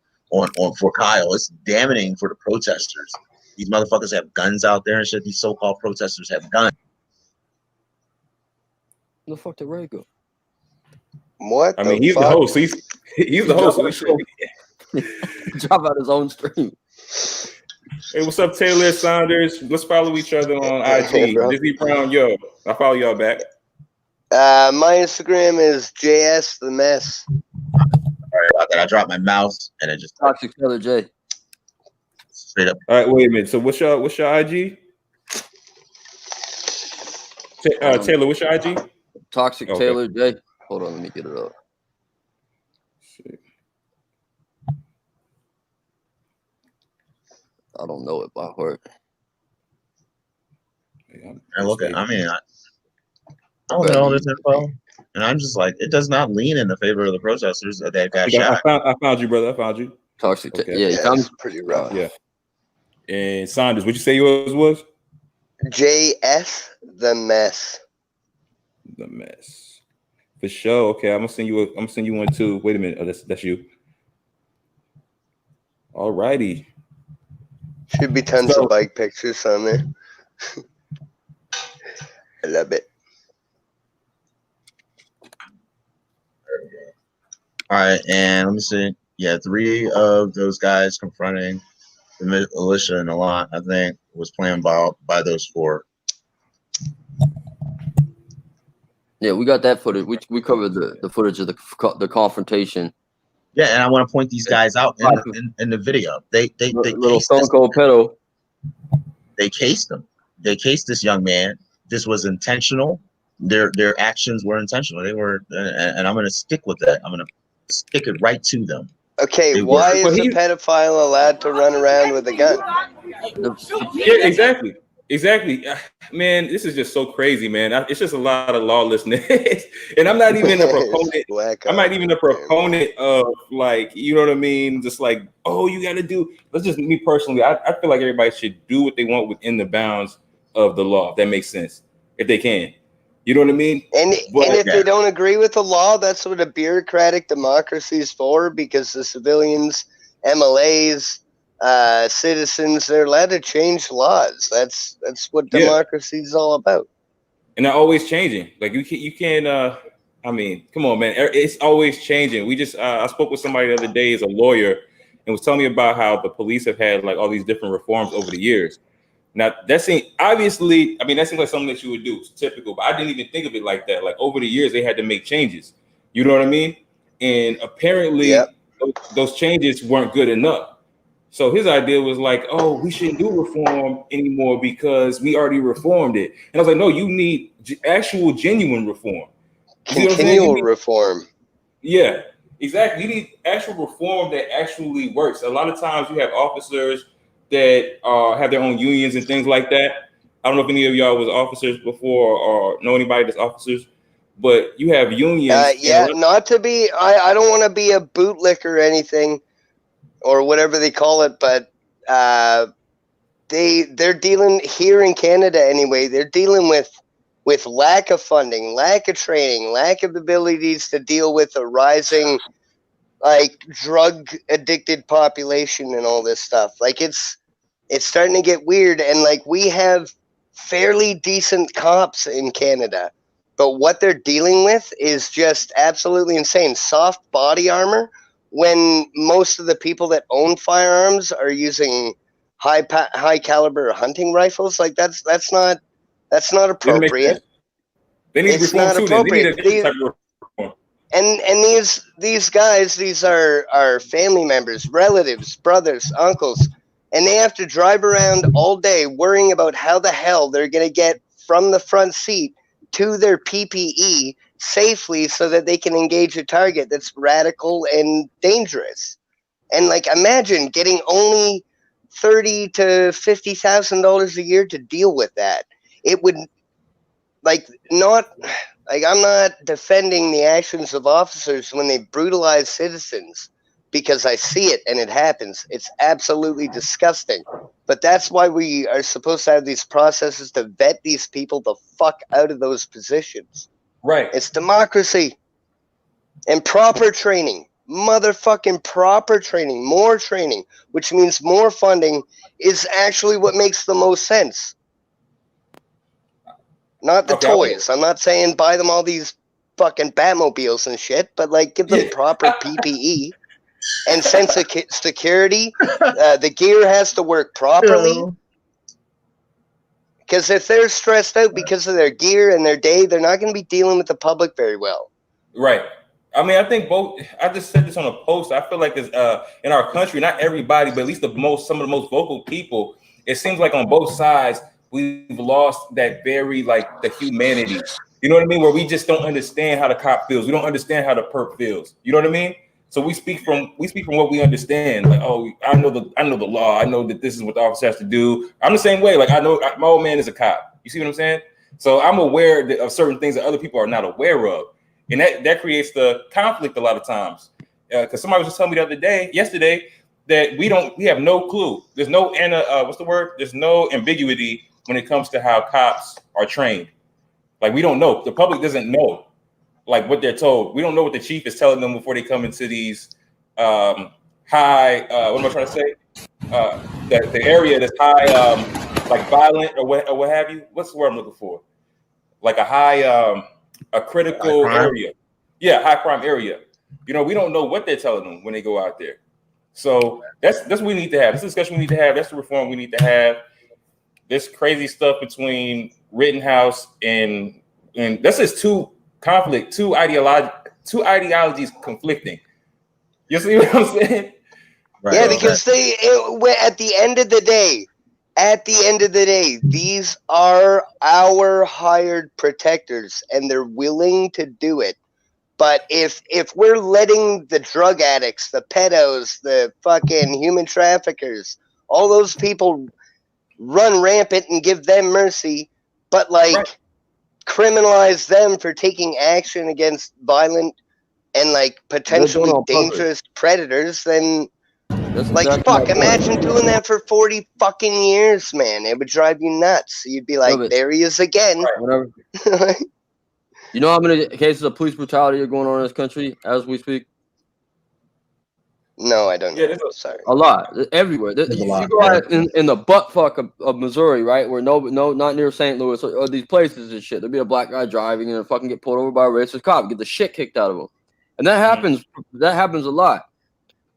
for Kyle, it's damning for the protesters. These motherfuckers have guns out there and shit. These so-called protesters have guns. Where the fuck did Ray go? What? I mean, he's the host. He's the host. Drop out his own stream. Hey, what's up, Taylor Saunders? Let's follow each other on IG. Disney Brown, yo, I'll follow y'all back. My Instagram is JS the Mess. All right, that. I dropped my mouse and it just Toxic Taylor J. straight up. All right, wait a minute. So what's your IG? Taylor, what's your IG? Toxic Okay. Taylor J. Hold on, let me get it up. I don't know it by heart. And look at, I don't know all this info, and I'm just like, it does not lean in the favor of the protesters that they got shot. I found you, brother. I found you. Toxic. Okay. Yeah, it's pretty rough. Yeah. And Saunders, what'd you say yours was? JS the mess. The mess. For sure. Okay, I'm gonna send you one too. Wait a minute. Oh, that's you. All righty. Should be tons of bike pictures on there. I love it. All right, and let me see. Yeah, 3 of those guys confronting the militia in the lot, I think, was planned by those 4. Yeah, we got that footage. We covered the footage of the confrontation. Yeah, and I want to point these guys out in the video. They little Stone Cold pedo. They cased him. They cased this young man. This was intentional. Their actions were intentional. They were, and I'm going to stick with that. I'm going to stick it right to them. Okay, why is a pedophile allowed to run around with a gun? Yeah, exactly. Man, this is just so crazy, man. It's just a lot of lawlessness, and I'm not even a proponent. I'm not even a proponent of, like, you know what I mean? Just like, oh, you got to do. That's just me personally. I feel like everybody should do what they want within the bounds of the law. If that makes sense, if they can. You know what I mean? And if they don't agree with the law, that's what a bureaucratic democracy is for, because the civilians, MLAs, citizens, they're allowed to change laws. That's what democracy is all about. And they're always changing. Like you can't I mean, come on, man. It's always changing. We just I spoke with somebody the other day as a lawyer and was telling me about how the police have had like all these different reforms over the years. Now that seems obviously, I mean, that seems like something that you would do. It's typical, but I didn't even think of it like that. Like over the years, they had to make changes. You know what I mean? And apparently those changes weren't good enough. So his idea was like, oh, we shouldn't do reform anymore because we already reformed it. And I was like, no, you need actual genuine reform. Continual reform. Yeah, exactly. You need actual reform that actually works. A lot of times you have officers that have their own unions and things like that. I don't know if any of y'all was officers before or know anybody that's officers, but you have unions. Not to be, I don't want to be a bootlicker or anything or whatever they call it, but they're dealing here in Canada anyway. They're dealing with lack of funding, lack of training, lack of abilities to deal with a rising like drug addicted population and all this stuff. Like it's starting to get weird, and like we have fairly decent cops in Canada, but what they're dealing with is just absolutely insane. Soft body armor when most of the people that own firearms are using high caliber hunting rifles. Like that's not appropriate. They need it's reform not too. appropriate. They need a type of reform. And these guys, these are family members, relatives, brothers, uncles, and they have to drive around all day worrying about how the hell they're going to get from the front seat to their PPE safely so that they can engage a target that's radical and dangerous. And like, imagine getting only $30,000 to $50,000 a year to deal with that. It would I'm not defending the actions of officers when they brutalize citizens, because I see it and it happens. It's absolutely disgusting. But that's why we are supposed to have these processes to vet these people the fuck out of those positions. Right. It's democracy and proper training. Motherfucking proper training. More training, which means more funding, is actually what makes the most sense. Not the toys. I'm not saying buy them all these fucking Batmobiles and shit, but like give them proper PPE and sense of security. The gear has to work properly. Because if they're stressed out because of their gear and their day, they're not going to be dealing with the public very well. Right. I mean, I think both. I just said this on a post. I feel like it's in our country, not everybody, but at least some of the most vocal people. It seems like on both sides we've lost that very like the humanity. You know what I mean? Where we just don't understand how the cop feels. We don't understand how the perp feels. You know what I mean? So we speak from what we understand. Like, oh, I know the law. I know that this is what the officer has to do. I'm the same way. Like, I know my old man is a cop. You see what I'm saying? So I'm aware of certain things that other people are not aware of. And that creates the conflict a lot of times. Because somebody was just telling me yesterday, that we have no clue. There's no There's no ambiguity when it comes to how cops are trained. Like, we don't know. The public doesn't know like what they're told. We don't know what the chief is telling them before they come into these high. What am I trying to say? The area that's high, like violent or what have you. What's the word I'm looking for? Like a high. A critical area. Yeah, high crime area. You know, we don't know what they're telling them when they go out there. So that's what we need to have. This discussion we need to have. That's the reform we need to have. This crazy stuff between Rittenhouse and that's just two ideologies conflicting. You see what I'm saying? Right. Yeah, because at the end of the day, these are our hired protectors, and they're willing to do it. But if we're letting the drug addicts, the pedos, the fucking human traffickers, all those people run rampant and give them mercy, but criminalize them for taking action against violent and potentially dangerous predators, then imagine doing that for 40 fucking years, man. It would drive you nuts. You'd be like, there he is again. Whatever. You know how many cases of police brutality are going on in this country as we speak? No, I don't know. Sorry. A lot. Everywhere. You go out in the buttfuck of Missouri, right? Where not near St. Louis or these places and shit. There'll be a black guy driving and fucking get pulled over by a racist cop, get the shit kicked out of him. And that happens. That happens a lot.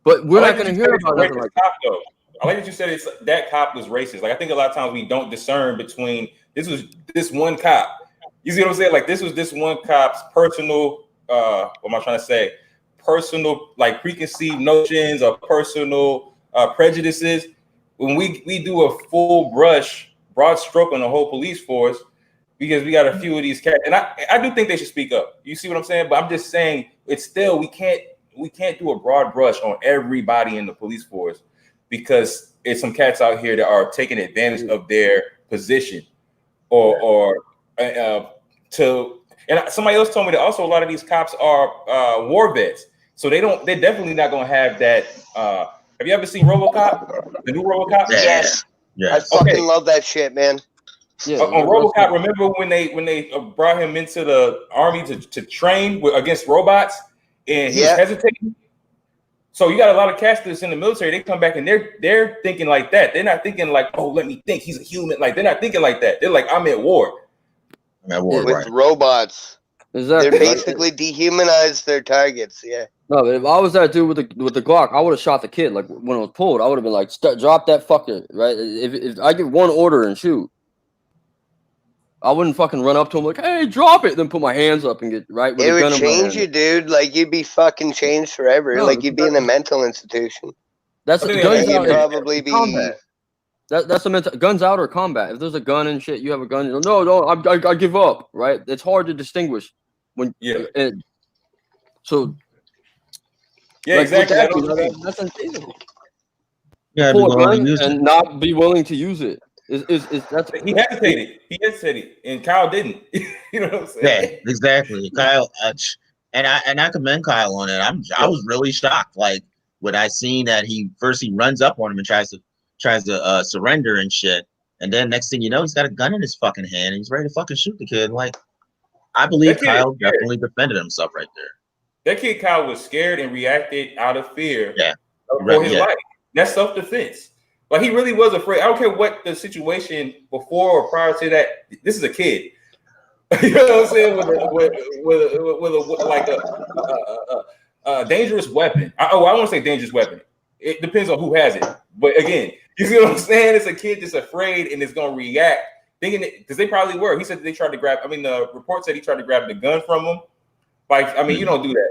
But we're not going to hear about nothing like that. I like that you said that cop was racist. Like, I think a lot of times we don't discern between this one cop. You see what I'm saying? Like, this was this one cop's personal, what am I trying to say? Personal, preconceived notions or personal prejudices. When we do a full broad stroke on the whole police force, because we got a few of these cats, and I do think they should speak up. You see what I'm saying? But I'm just saying it's still we can't do a broad brush on everybody in the police force, because it's some cats out here that are taking advantage of their position and somebody else told me that also a lot of these cops are war vets, so they're definitely not going to have that. Have you ever seen RoboCop, the new RoboCop? Yes. I fucking love that shit, man. Yeah, on RoboCop, remember when they brought him into the army to train against robots, and he was hesitating? So you got a lot of cats that's in the military. They come back and they're thinking like that. They're not thinking like, oh, let me think, he's a human. Like, they're not thinking like that. They're like, I'm at war. With robots. Exactly. They're basically dehumanized their targets. Yeah. No, but if I was that dude with the Glock, I would have shot the kid. Like, when it was pulled, I would have been like, drop that fucker, right? If I give one order and shoot, I wouldn't fucking run up to him like, hey, drop it, then put my hands up and get right with it a gun would change you, dude. Like, you'd be fucking changed forever. No, like, you'd be in a mental institution. That's guns out. Probably be combat. That's the guns out or combat. If there's a gun and shit, you have a gun. No, I give up. Right? It's hard to distinguish when. Yeah. So. Yeah, exactly. That's unfeasible. Yeah, pull a gun and not be willing to use it. He hesitated, and Kyle didn't. You know what I'm saying? Yeah, exactly. Kyle, and I commend Kyle on it. I was really shocked, like when I seen that he runs up on him and tries to surrender and shit, and then next thing you know, he's got a gun in his fucking hand and he's ready to fucking shoot the kid. Like, I believe Kyle definitely defended himself right there. That kid Kyle was scared and reacted out of fear. Yeah, for his life. That's self-defense. Like, he really was afraid. I don't care what the situation before or prior to that. This is a kid. You know what I'm saying? With a dangerous weapon. I want to say dangerous weapon. It depends on who has it. But again, you see what I'm saying? It's a kid that's afraid and is going to react, thinking it, because they probably were. He said they tried to grab. I mean, the report said he tried to grab the gun from him. Like, I mean, you don't do that.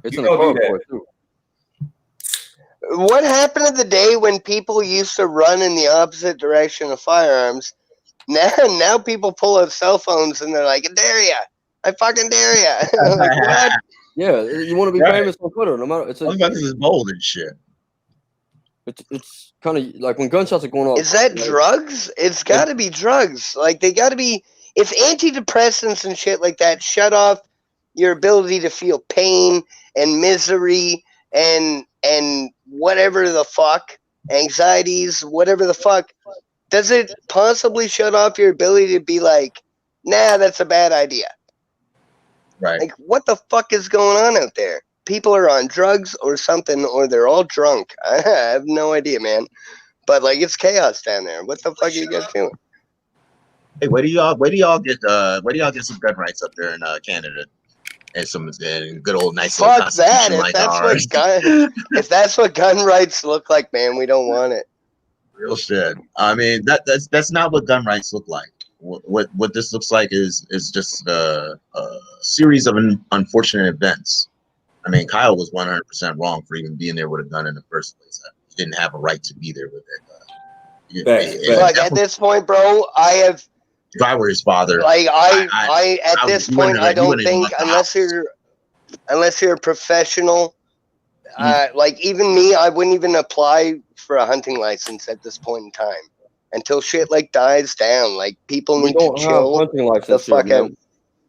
It's You in the don't do carport too. What happened to the day when people used to run in the opposite direction of firearms? Now people pull out cell phones and they're like, "I dare ya! I fucking dare ya!" Like what? Yeah, you want to be Right. famous on Twitter, no matter. Motherfuckers is bold and shit. It's kind of like when gunshots are going off. Is that drugs? It's got to be drugs. Like they got to be. If antidepressants and shit like that shut off your ability to feel pain and misery and whatever the fuck, anxieties, whatever the fuck, does it possibly shut off your ability to be like, nah, that's a bad idea? Right. Like, what the fuck is going on out there? People are on drugs or something, or they're all drunk. I have no idea, man. But like, it's chaos down there. What the fuck are you guys doing? Hey, where do y'all get some gun rights up there in Canada? And some good old nice little Fuck that! constitution If like that's ours. if that's what gun rights look like, man, we don't want it. Real shit. I mean, that's not what gun rights look like. What this looks like is just a series of unfortunate events. I mean, Kyle was 100% wrong for even being there with a gun in the first place. He didn't have a right to be there with it. Like at this point, bro, I have. If I were his father, Like I at this point, I don't think unless you're a professional, like even me, I wouldn't even apply for a hunting license at this point in time until shit like dies down. Like people need to chill the fuck out.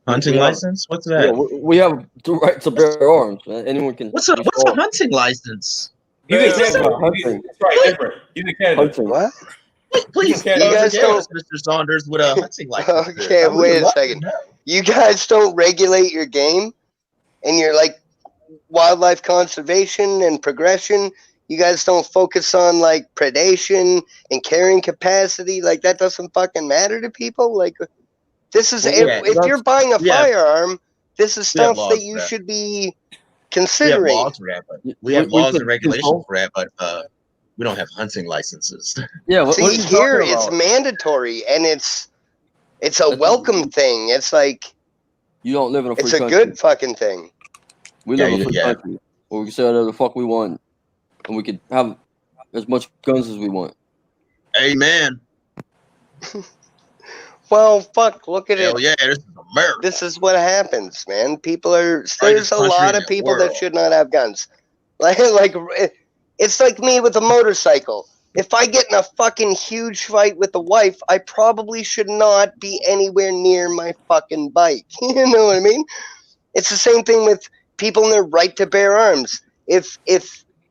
Hunting license? What's that? Yeah, we have the right to bear arms. Anyone can. What's a hunting license? He's in Canada. Hunting. It's right, different. He's in Canada. Hunting. What? Please, you guys don't, Mr. Saunders, with a hunting license. Okay, wait a second. You guys don't regulate your game, and you're like wildlife conservation and progression. You guys don't focus on like predation and carrying capacity. Like that doesn't fucking matter to people. Like this is if you're buying a firearm, this is stuff that you should be considering. We have laws for that, but we have laws and regulations for that, but we don't have hunting licenses. Yeah, see here it's mandatory and it's a welcome thing. It's like you don't live in a free country. country. It's a good fucking thing. We live in a free country where we can say whatever the fuck we want, and we could have as much guns as we want. Amen. Well, fuck, look at it. Hell yeah, this is America. This is what happens, man. There's a lot of people that should not have guns. Like it's like me with a motorcycle. If I get in a fucking huge fight with the wife, I probably should not be anywhere near my fucking bike. You know what I mean? It's the same thing with people in their right to bear arms. If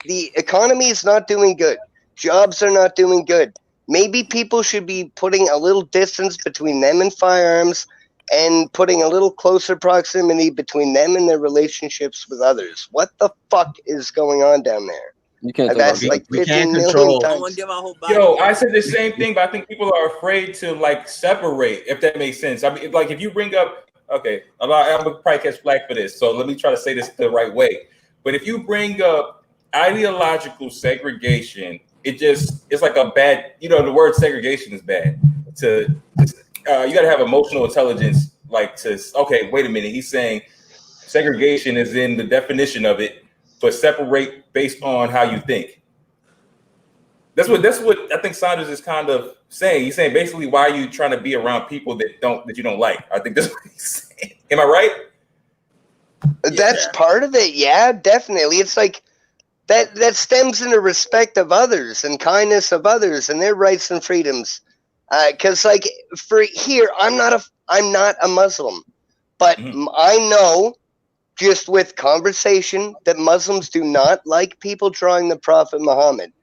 the economy is not doing good, jobs are not doing good, maybe people should be putting a little distance between them and firearms and putting a little closer proximity between them and their relationships with others. What the fuck is going on down there? You can't. I've asked like 15 million times. Yo, I said the same thing, but I think people are afraid to like separate. If that makes sense. I mean, like if you bring up, okay, I'm gonna probably catch flack for this, so let me try to say this the right way. But if you bring up ideological segregation, it's like a bad. You know, the word segregation is bad. You got to have emotional intelligence, like to. Okay, wait a minute. He's saying segregation is in the definition of it. But separate based on how you think. That's what I think Saunders is kind of saying. He's saying basically, why are you trying to be around people that you don't like? I think that's what he's saying. Am I right? That's part of it. Yeah, definitely. It's like that stems in the respect of others and kindness of others and their rights and freedoms. Because like for here, I'm not a Muslim, but I know. Just with conversation that Muslims do not like people drawing the Prophet Muhammad.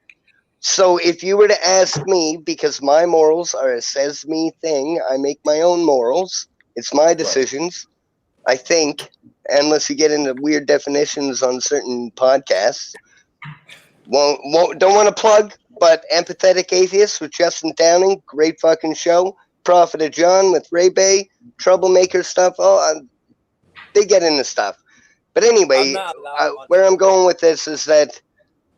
So if you were to ask me, because my morals are a says me thing, I make my own morals. It's my decisions. I think, unless you get into weird definitions on certain podcasts. Don't want to plug, but Empathetic Atheist with Justin Downing, great fucking show. Prophet of John with Ray Bay, troublemaker stuff. They get into stuff. But anyway, where I'm going with this is that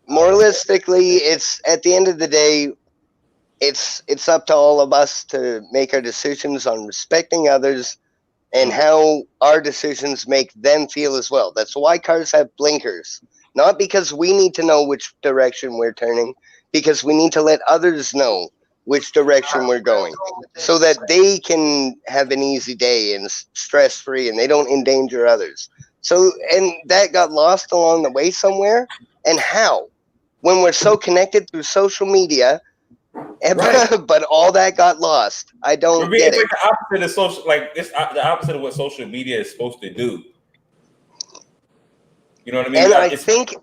moralistically, it's at the end of the day, it's up to all of us to make our decisions on respecting others and how our decisions make them feel as well. That's why cars have blinkers. Not because we need to know which direction we're turning, because we need to let others know which direction we're going so that they can have an easy day and stress-free and they don't endanger others. So, and that got lost along the way somewhere. And how? When we're so connected through social media, but all that got lost. I don't get it's it. like the opposite of social, like it's the opposite of what social media is supposed to do. You know what I mean?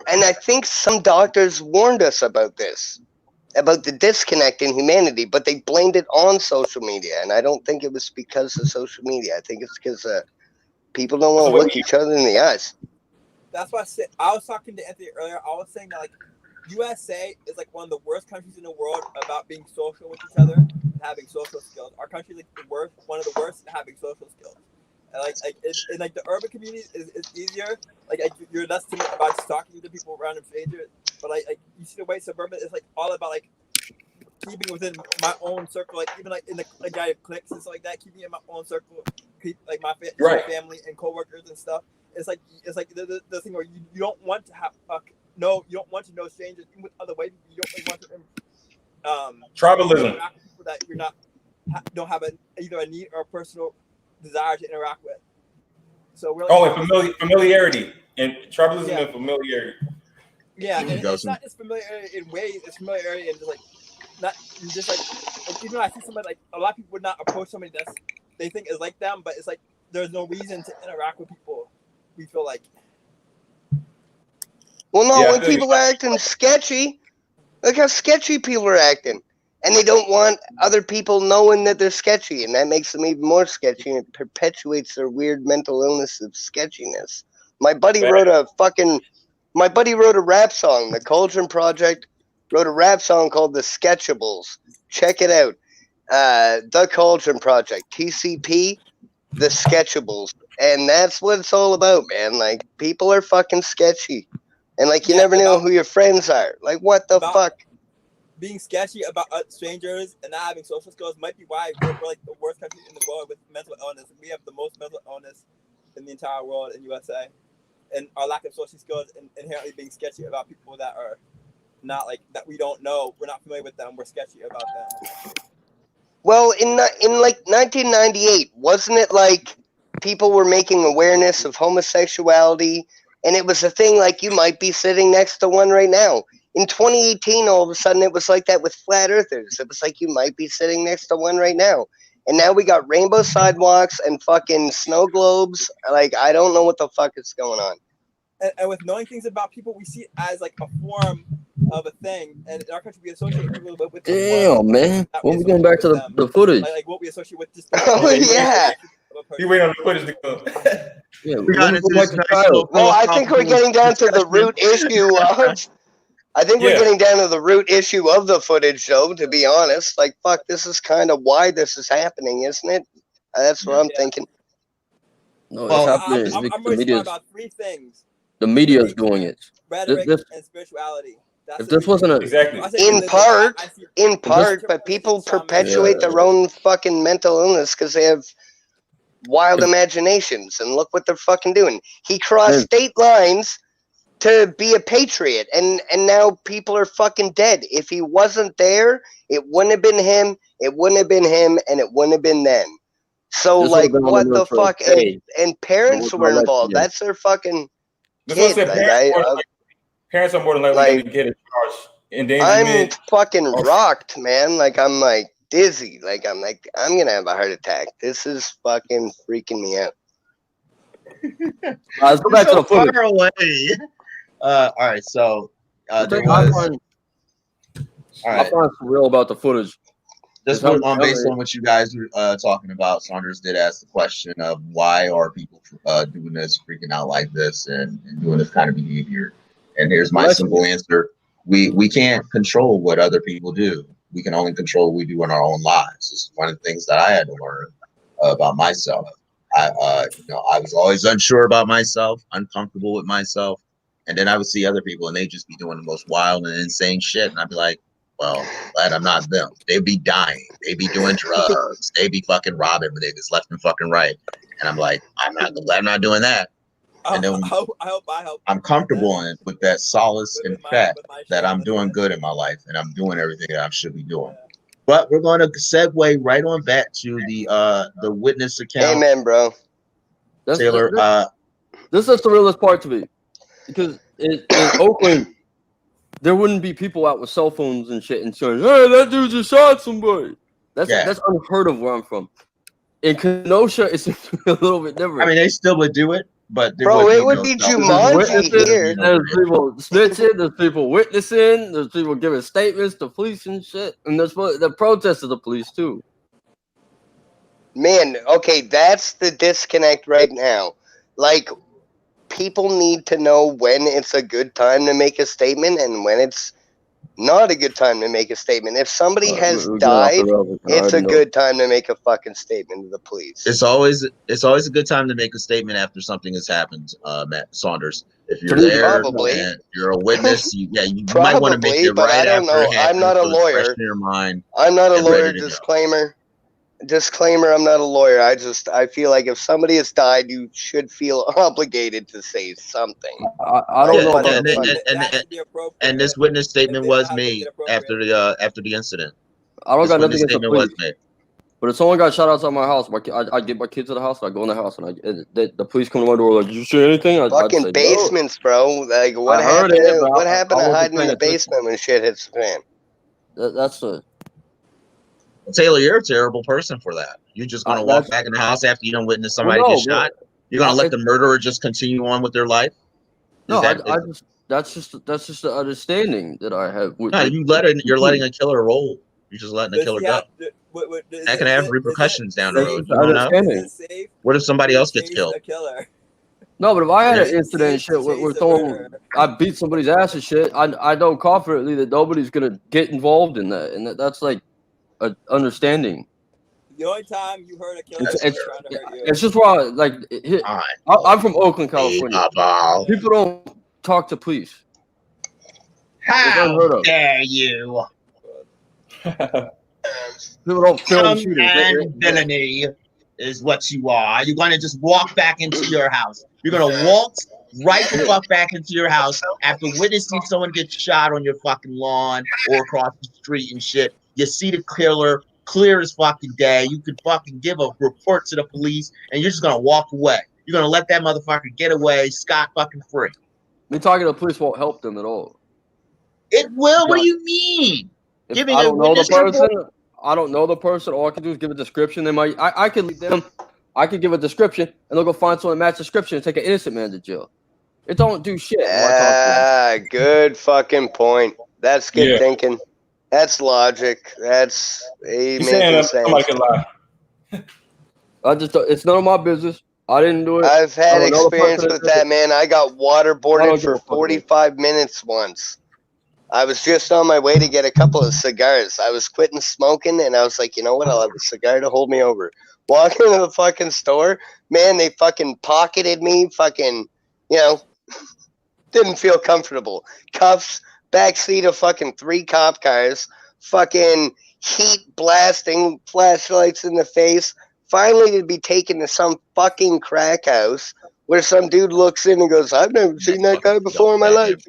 And I think some doctors warned us about this, about the disconnect in humanity, but they blamed it on social media. And I don't think it was because of social media. I think it's because people don't want to look each other in the eyes. That's why I was talking to Anthony earlier. I was saying that like USA is like one of the worst countries in the world about being social with each other and having social skills. Our country is like one of the worst at having social skills. And like the urban community is easier. Like you're less timid about just talking to people, random strangers. But like you see the way suburban is like all about like keeping within my own circle. Like even like in the like guy cliques and stuff like that, keeping in my own circle, like my family and coworkers and stuff. It's like the thing where you don't want to have you don't want to know strangers even with other white people. You don't really want to tribalism. interact with people that you're not don't have either a need or a personal desire to interact with. So we're like, and familiarity and tribalism and familiarity. Yeah, and it's not just familiarity in ways; it's familiarity and just like not just like even though I see somebody like a lot of people would not approach somebody they think is like them, but it's like there's no reason to interact with people. We feel like. Well, no, when people are acting sketchy, look how sketchy people are acting. And they don't want other people knowing that they're sketchy, and that makes them even more sketchy, and it perpetuates their weird mental illness of sketchiness. My buddy wrote a rap song. The Cauldron Project wrote a rap song called The Sketchables. Check it out. The Cauldron Project, TCP, The Sketchables. And that's what it's all about, man. Like, people are fucking sketchy. And, like, you never know who your friends are. Like, what the fuck? Being sketchy about strangers and not having social skills might be why we're like the worst country in the world with mental illness. We have the most mental illness in the entire world in USA. And our lack of social skills and inherently being sketchy about people that are not like, that we don't know, we're not familiar with them, we're sketchy about them. Well, in like 1998, wasn't it like people were making awareness of homosexuality, and it was a thing like you might be sitting next to one right now. In 2018, all of a sudden, it was like that with flat earthers. It was like you might be sitting next to one right now. And now we got rainbow sidewalks and fucking snow globes. Like, I don't know what the fuck is going on. And with knowing things about people, we see it as like a form of a thing. And in our country, we associate people with damn, man. What are we going back to the footage? Like what we associate with just oh, yeah. You wait on the footage to come. Yeah, we got into this well, I think we're getting down to the root issue of... we're getting down to the root issue of the footage, though, to be honest. Like, fuck, this is kind of why this is happening, isn't it? That's what I'm thinking. No, it's happening. I'm really smart about three things. The media is doing it. Rhetoric and spirituality. If this wasn't exactly in part, but people perpetuate their own fucking mental illness because they have wild imaginations, and look what they're fucking doing. He crossed state lines to be a patriot, and now people are fucking dead. If he wasn't there, it wouldn't have been him, it wouldn't have been him, and it wouldn't have been them. So, like, what the fuck? And parents were involved. That's their fucking kid. Parents are more than likely to get a charge. I'm fucking rocked, man. Like, I'm like dizzy. Like, I'm gonna have a heart attack. This is fucking freaking me out. Let's go back to the footage. Far away. All right, so there was. I find real about the footage. Just based on what you guys were talking about, Saunders did ask the question of why are people doing this, freaking out like this, and doing this kind of behavior. And here's my simple answer: we can't control what other people do. We can only control what we do in our own lives. This is one of the things that I had to learn about myself. I was always unsure about myself, uncomfortable with myself. And then I would see other people and they just be doing the most wild and insane shit. And I'd be like, Well, glad I'm not them. They be dying. They be doing drugs. They be fucking robbing niggas left and fucking right. And I'm like, glad I'm not doing that. And then I hope. I'm comfortable with that solace and fact that I'm doing good in my life and I'm doing everything that I should be doing. But we're going to segue right on back to the witness account. Amen, bro. Taylor, this is the realest part to me, because in Oakland, there wouldn't be people out with cell phones and shit and saying, "Hey, that dude just shot somebody." That's unheard of where I'm from. In Kenosha, it's a little bit different. I mean, they still would do it, but bro, it would be Jumanji here. There's people snitching, there's people witnessing, there's people giving statements to police and shit, and there's the protests of the police too. Man, okay, that's the disconnect right now. Like, people need to know when it's a good time to make a statement and when it's not a good time to make a statement. If somebody has died, it's a good time to make a fucking statement to the police. It's always a good time to make a statement after something has happened, Matt Saunders. If you're there and you're a witness, you might want to make it right after. I'm not a lawyer. Your mind. I'm not a lawyer. Disclaimer, I'm not a lawyer. I feel like if somebody has died, you should feel obligated to say something. I don't know. And this witness statement was made after the incident. I don't got nothing against the police. But if someone got shot outside my house, I get my kids to the house, I go in the house, and the police come to my door like, "Did you see anything?" Fucking basements, bro. Like, what happened to hiding in the basement when shit hits the fan? That's a... Taylor, you're a terrible person for that. You're just gonna walk back in the house after you don't witness somebody get shot. You're gonna let the murderer just continue on with their life. That's just the understanding that I have. You're letting a killer roll. You're just letting the killer go. That can have repercussions down the road. You don't know. What if somebody else gets killed? No, but if I had an incident and shit where someone, I beat somebody's ass and shit, I know confidently that nobody's gonna get involved in that, and that's like an understanding. The only time you heard a killer trying to hurt you. It's just wrong. Like, I'm from Oakland, California. People don't talk to police. How dare you? People don't film shootings. Villainy is what you are. You're gonna just walk back into your house. You're gonna waltz right the fuck back into your house after witnessing someone get shot on your fucking lawn or across the street and shit. You see the killer clear as fucking day. You could fucking give a report to the police, and you're just gonna walk away. You're gonna let that motherfucker get away scot fucking free. Me talking to the police won't help them at all. It will. What do you mean? I don't know the person. I don't know the person. All I can do is give a description. They might. I could lead them. I could give a description, and they'll go find someone that match description and take an innocent man to jail. It don't do shit. Good fucking point. That's good thinking. That's logic. That's making sense. Somebody can lie. It's none of my business. I didn't do it. I've had experience with that, man. I got waterboarded for 45 minutes once. I was just on my way to get a couple of cigars. I was quitting smoking, and I was like, you know what? I'll have a cigar to hold me over. Walk into the fucking store. Man, they fucking pocketed me. Fucking, didn't feel comfortable. Cuffs, backseat of fucking 3 cop cars. Fucking heat blasting, flashlights in the face. Finally, to be taken to some fucking crack house where some dude looks in and goes, I've never seen that guy before in my life.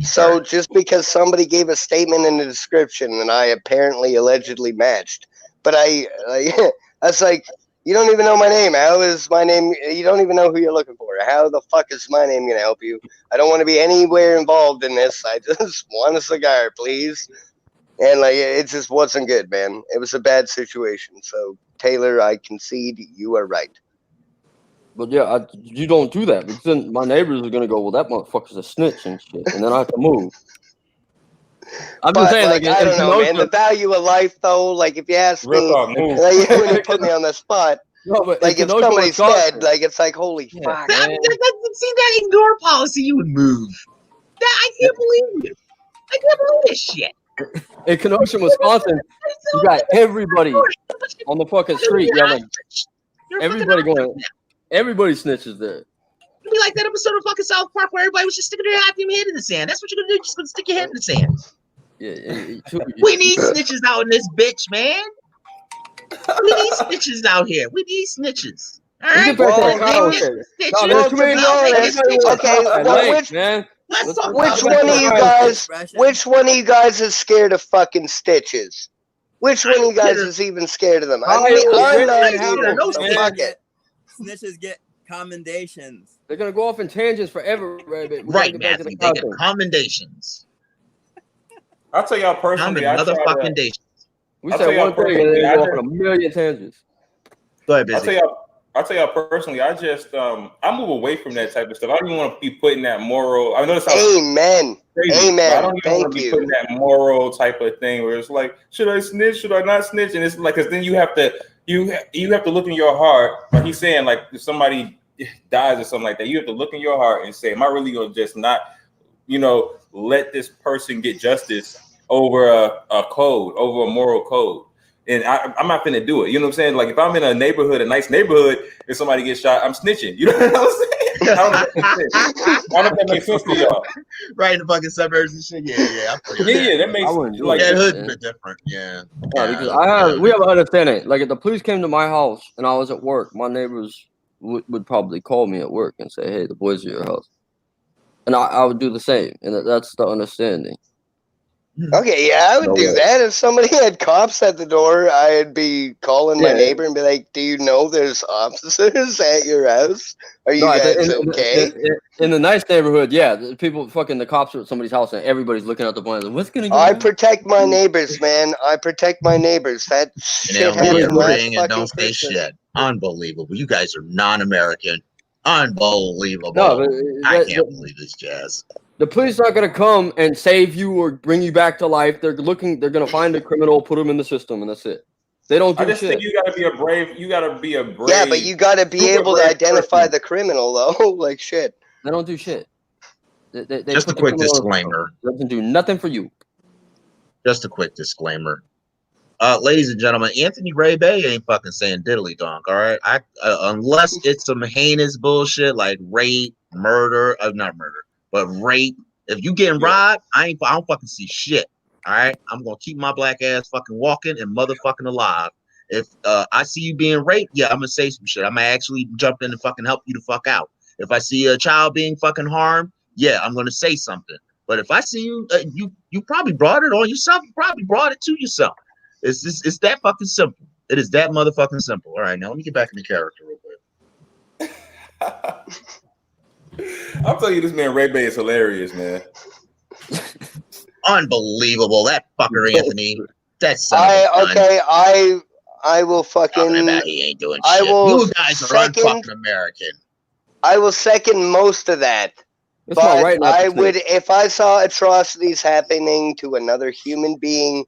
So just because somebody gave a statement in the description and I apparently allegedly matched, but I was like, you don't even know my name. How is my name? You don't even know who you're looking for. How the fuck is my name going to help you? I don't want to be anywhere involved in this. I just want a cigar, please. And it just wasn't good, man. It was a bad situation. So Taylor, I concede you are right. But yeah, you don't do that because then my neighbors are gonna go, well, that motherfucker's a snitch and shit, and then I have to move. I'm just saying, I don't know, man. The value of life, though, like if you ask me, you wouldn't put me on the spot. No, but if somebody's dead, it's like, holy fuck. See that ignore policy, you would move. I can't believe it. I can't believe this shit. In Kenosha, Wisconsin, you got everybody on the fucking street yelling. Everybody snitches there. It'd be like that episode of fucking South Park where everybody was just sticking their goddamn head in the sand. That's what you're gonna do. Just gonna stick your head in the sand. We need snitches out in this bitch, man. We need snitches out here. We need snitches. All right. Well, Kyle these- shit. Snitches. No, there's too many Well, no's. okay, well, which- man. Let's talk Which about one of you guys? Expression. Which one of you guys is scared of fucking stitches? Which one of you guys is even scared of them? I mean, I'm not either. No So snitches. fuck it. Snitches get commendations. They're gonna go off in tangents forever, right? Right, Matthew. They get commendations. I'll tell y'all personally, I try Motherfucking to, dations. We I'll said tell y'all one thing and personally, then I go off just- on a million tangents. Go ahead, Busy. I'll tell y'all personally, I just I move away from that type of stuff. I don't even want to be putting that moral. I know this sounds Amen. crazy, Amen. but I don't even want Thank to be you. putting that moral type of thing where it's like, should I snitch? Should I not snitch? And it's like, because then you have to look in your heart. Like he's saying, like if somebody dies or something like that, you have to look in your heart and say, am I really gonna just not, let this person get justice over a code, over a moral code? And I'm not finna do it. You know what I'm saying? Like if I'm in a neighborhood, a nice neighborhood, if somebody gets shot, I'm snitching. You know what I'm saying? I don't know if that makes sense to y'all. Right in the fucking suburbs and shit. Yeah. Yeah, that makes like that hood's a bit different. Yeah. Because we have an understanding. Like if the police came to my house and I was at work, my neighbors would probably call me at work and say, "Hey, the boys are at your house," and I would do the same. And that's the understanding. Okay, yeah, I would do that. If somebody had cops at the door, I'd be calling my neighbor and be like, do you know there's officers at your house? Are you guys okay? In the nice neighborhood, yeah, the cops are at somebody's house and everybody's looking out the blinds. What's gonna go I on? protect my neighbors, man. I protect my neighbors. That shit happened last fucking say shit. Unbelievable. You guys are non-American. Unbelievable. No, I can't believe this, Jazz. The police are not going to come and save you or bring you back to life. They're going to find a criminal, put them in the system, and that's it. They don't do I just shit. think you gotta be a brave. Yeah, but you gotta be able to identify the criminal, though. Like shit. They don't do shit. They just a quick disclaimer. Doesn't do nothing for you. Just a quick disclaimer. Ladies and gentlemen, Anthony Ray Bay ain't fucking saying diddly donk, all right? Unless it's some heinous bullshit like rape, murder, not murder, but rape. If you getting robbed, I don't fucking see shit. All right, I'm gonna keep my black ass fucking walking and motherfucking alive. If I see you being raped, yeah, I'm gonna say some shit. I'm gonna actually jump in and fucking help you to fuck out. If I see a child being fucking harmed, yeah, I'm gonna say something. But if I see you, you probably brought it on yourself. You probably brought it to yourself. It's that fucking simple. It is that motherfucking simple. All right, now let me get back into character real quick. I'm telling you, this man Ray Bay is hilarious, man. Unbelievable, that fucker Anthony. That's I will fucking. He ain't doing I shit. will. You guys are unfucking American. I will second most of that. It's but right I would, if I saw atrocities happening to another human being,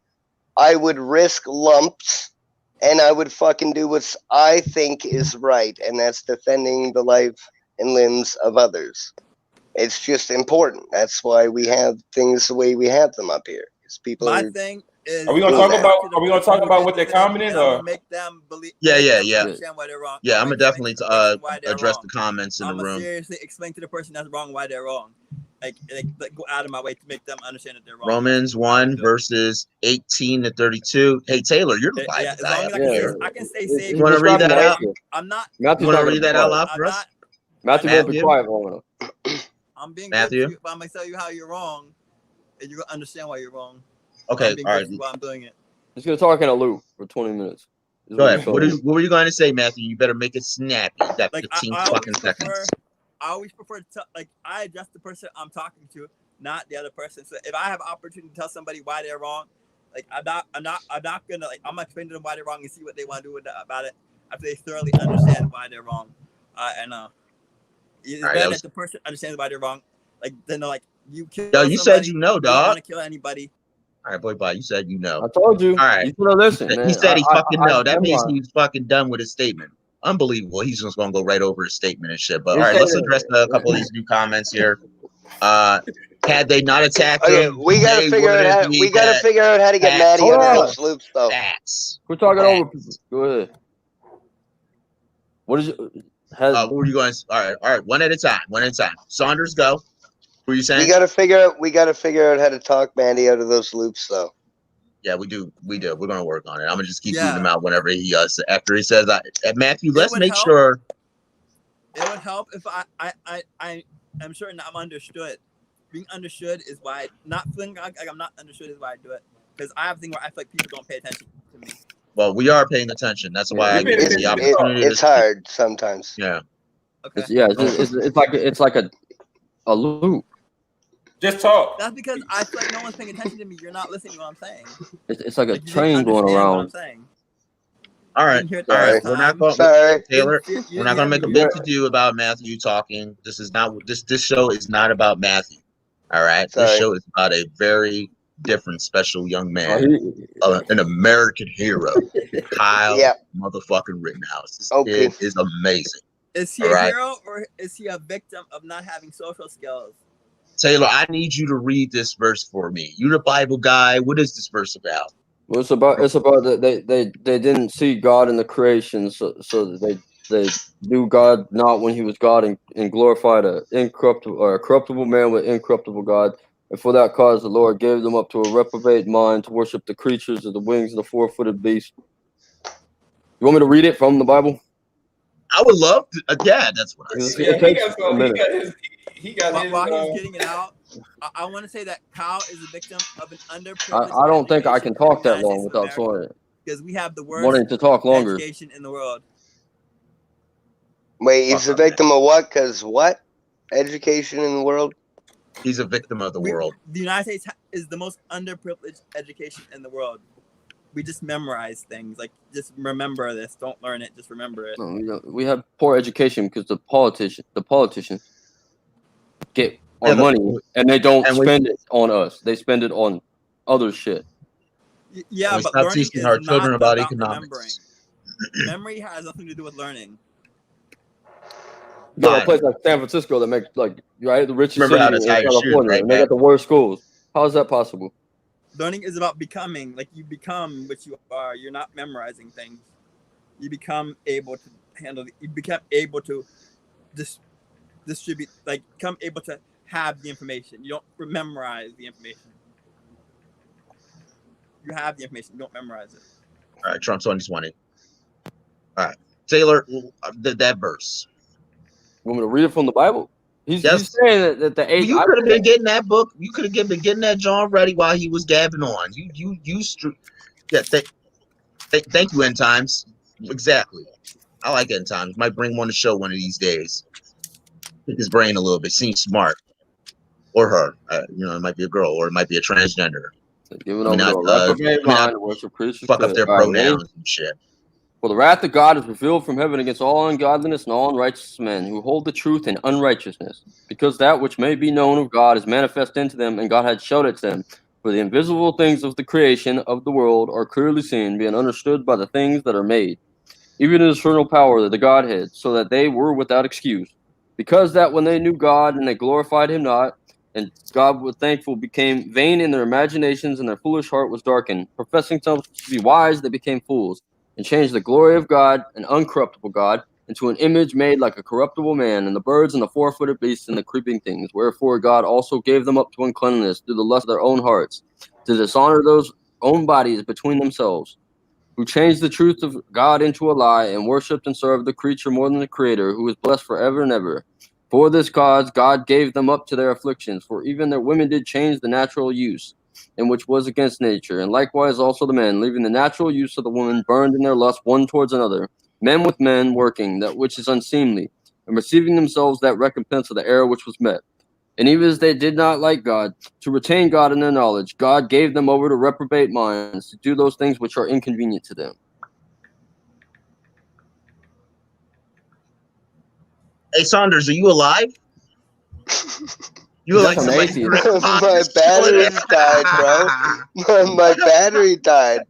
I would risk lumps, and I would fucking do what I think is right, and that's defending the life and limbs of others. It's just important. That's why we have things the way we have them up here. Because people My thing is, are we gonna talk about what they're commenting or make them believe? Yeah. Understand why they're wrong. Yeah, I'm gonna definitely address the comments in the room. Seriously explain to the person that's wrong why they're wrong. Like go out of my way to make them understand that they're wrong. Romans 1 verses 18 to 32. Hey Taylor, you're the Bible guy. I can say save. You want to read that out? I'm not. You want to read that out loud for us? Matthew won't be quiet long enough. I'm being Matthew, good to you, but I'm gonna tell you how you're wrong, and you're gonna understand why you're wrong. Okay, all right. Why I'm doing it. He's gonna talk in a loop for 20 minutes. Go ahead. What were you going to say, Matthew? You better make it snappy. You got 15 fucking seconds. I always prefer to I address the person I'm talking to, not the other person. So if I have opportunity to tell somebody why they're wrong, like I'm not gonna I'm gonna explain to them why they're wrong and see what they want to do about it after they thoroughly understand why they're wrong. It's better that the person understands why they're wrong. Like then they're like you kill. Yo, you said you know, dog. You don't want to kill anybody. All right, boy, bye. You said you know. I told you. All right. You should have listened. He said he fucking know. That means he's fucking done with his statement. Unbelievable. He's just gonna go right over his statement and shit. But all right, let's address a couple of these new comments here. Had they not attacked him, we gotta figure out how to get Maddie on those loops though. We're talking over people. Go ahead. What is it? Who are you going? All right, one at a time. Saunders, go. What are you saying? We gotta figure out how to talk Mandy out of those loops, though. Yeah, we do. We're gonna work on it. I'm gonna just keep Yeah. reading them out whenever he after he says, Matthew, let's would make help. sure. It would help if I'm certain I'm understood. Being understood is why not feeling like I'm not understood is why I do it. Because I have a thing where I feel like people don't pay attention to me. Well, we are paying attention. That's why I give you the opportunity. It's hard sometimes. Yeah. Okay. It's like a loop. Just talk. That's because I feel like no one's paying attention to me. You're not listening to what I'm saying. It's like a Like, you train didn't going understand what I'm around. saying. All right. You didn't hear it All the right. first We're not time. going. Sorry. Taylor, You we're not going to make a big to do about Matthew talking. This is not. This show is not about Matthew. All right. This Sorry. show is about a very different, special young Oh, man, an American hero, Kyle Yeah. motherfucking Rittenhouse. This Okay. kid is amazing. Is he All a right. hero or is he a victim of not having social skills? Taylor, I need you to read this verse for me. You the Bible guy. What is this verse about? Well, it's about that they didn't see God in the creation, so that they knew God not when He was God and glorified a corruptible man with incorruptible God, and for that cause the Lord gave them up to a reprobate mind to worship the creatures of the wings and the four-footed beast. You want me to read it from the Bible? I would love to. Yeah, that's what I said. Yeah, It takes a minute. he got his. While he's getting it out, I want to say that Kyle is a victim of an underprivileged I don't think I education can talk in the that United long States of without America, saying it. because we have the Wanting worst to talk longer. education in the world. Wait, he's a victim of what? Because what? Education in the world? He's a victim of the world. The United States is the most underprivileged education in the world. We just memorize things. Like, just remember this. Don't learn it. Just remember it. No, we have poor education because the politicians get our Yeah, money and they don't and we- spend it on us. They spend it on other shit. Yeah, And we but stop learning teaching is our not children about remembering. economics. Memory has nothing to do with learning. You got a Fine. place like San Francisco that makes the richest Remember city how in to tie your shoes, California, right, and they man? got the worst schools. How is that possible? Learning is about becoming. Like, you become what you are. You're not memorizing things. You become able to handle. You become able to distribute. Like, become able to have the information. You don't memorize the information. You have the information. You don't memorize it. All right, Trump 2020. All right, Taylor, that verse. You want me to read it from the Bible? He's saying that the eight. You could have been getting that book. You could have been getting that John ready while he was gabbing on. Yeah. Thank you, End Times. Exactly. I like End Times. Might bring one to show one of these days. Pick his brain a little bit. Seems smart. Or her. It might be a girl, or it might be a transgender. Giving over to a reprobate mind to worship creatures. Fuck up their pronouns and shit. For the wrath of God is revealed from heaven against all ungodliness and all unrighteous men who hold the truth in unrighteousness, because that which may be known of God is manifest into them, and God had showed it to them. For the invisible things of the creation of the world are clearly seen, being understood by the things that are made, even the eternal power of the Godhead, so that they were without excuse. Because that when they knew God and they glorified him not, and God was thankful, became vain in their imaginations, and their foolish heart was darkened. Professing themselves to be wise, they became fools, and changed the glory of God, an uncorruptible God, into an image made like a corruptible man, and the birds and the four-footed beasts and the creeping things. Wherefore God also gave them up to uncleanness through the lust of their own hearts, to dishonor those own bodies between themselves, who changed the truth of God into a lie, and worshipped and served the creature more than the Creator, who is blessed forever and ever. For this cause God gave them up to their afflictions, for even their women did change the natural use, and which was against nature, and likewise also the men, leaving the natural use of the woman, burned in their lust one towards another, men with men working that which is unseemly, and receiving themselves that recompense of the error which was met. And even as they did not like God, to retain God in their knowledge, God gave them over to reprobate minds, to do those things which are inconvenient to them. Hey, Saunders, are you alive? You That's like somebody? amazing. My battery died, bro. My battery died.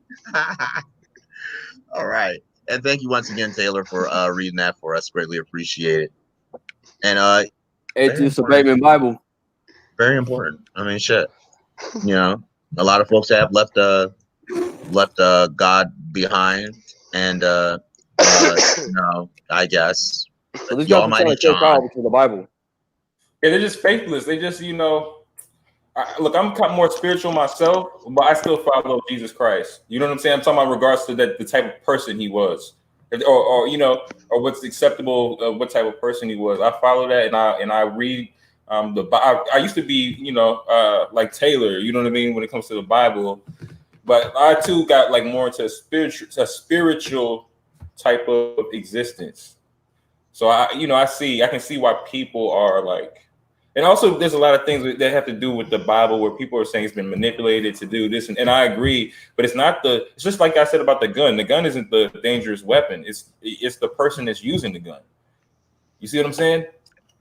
All right. And thank you once again, Taylor, for reading that for us. Greatly appreciate it. And Atheist Abatement Bible. very important. I mean, shit. A lot of folks have left God behind, and I guess So these guys are trying to take Bible to the Bible. Yeah, they're just faithless. They just, look, I'm kind of more spiritual myself, but I still follow Jesus Christ. You know what I'm saying? I'm talking about in regards to the type of person he was, or what's acceptable, what type of person he was. I follow that, and I read I used to be, like Taylor. You know what I mean when it comes to the Bible, but I too got like more into a spiritual type of existence. So I can see why people are like. And also, there's a lot of things that have to do with the Bible where people are saying it's been manipulated to do this, and I agree. But it's not it's just like I said about the gun. The gun isn't the dangerous weapon. It's the person that's using the gun. You see what I'm saying?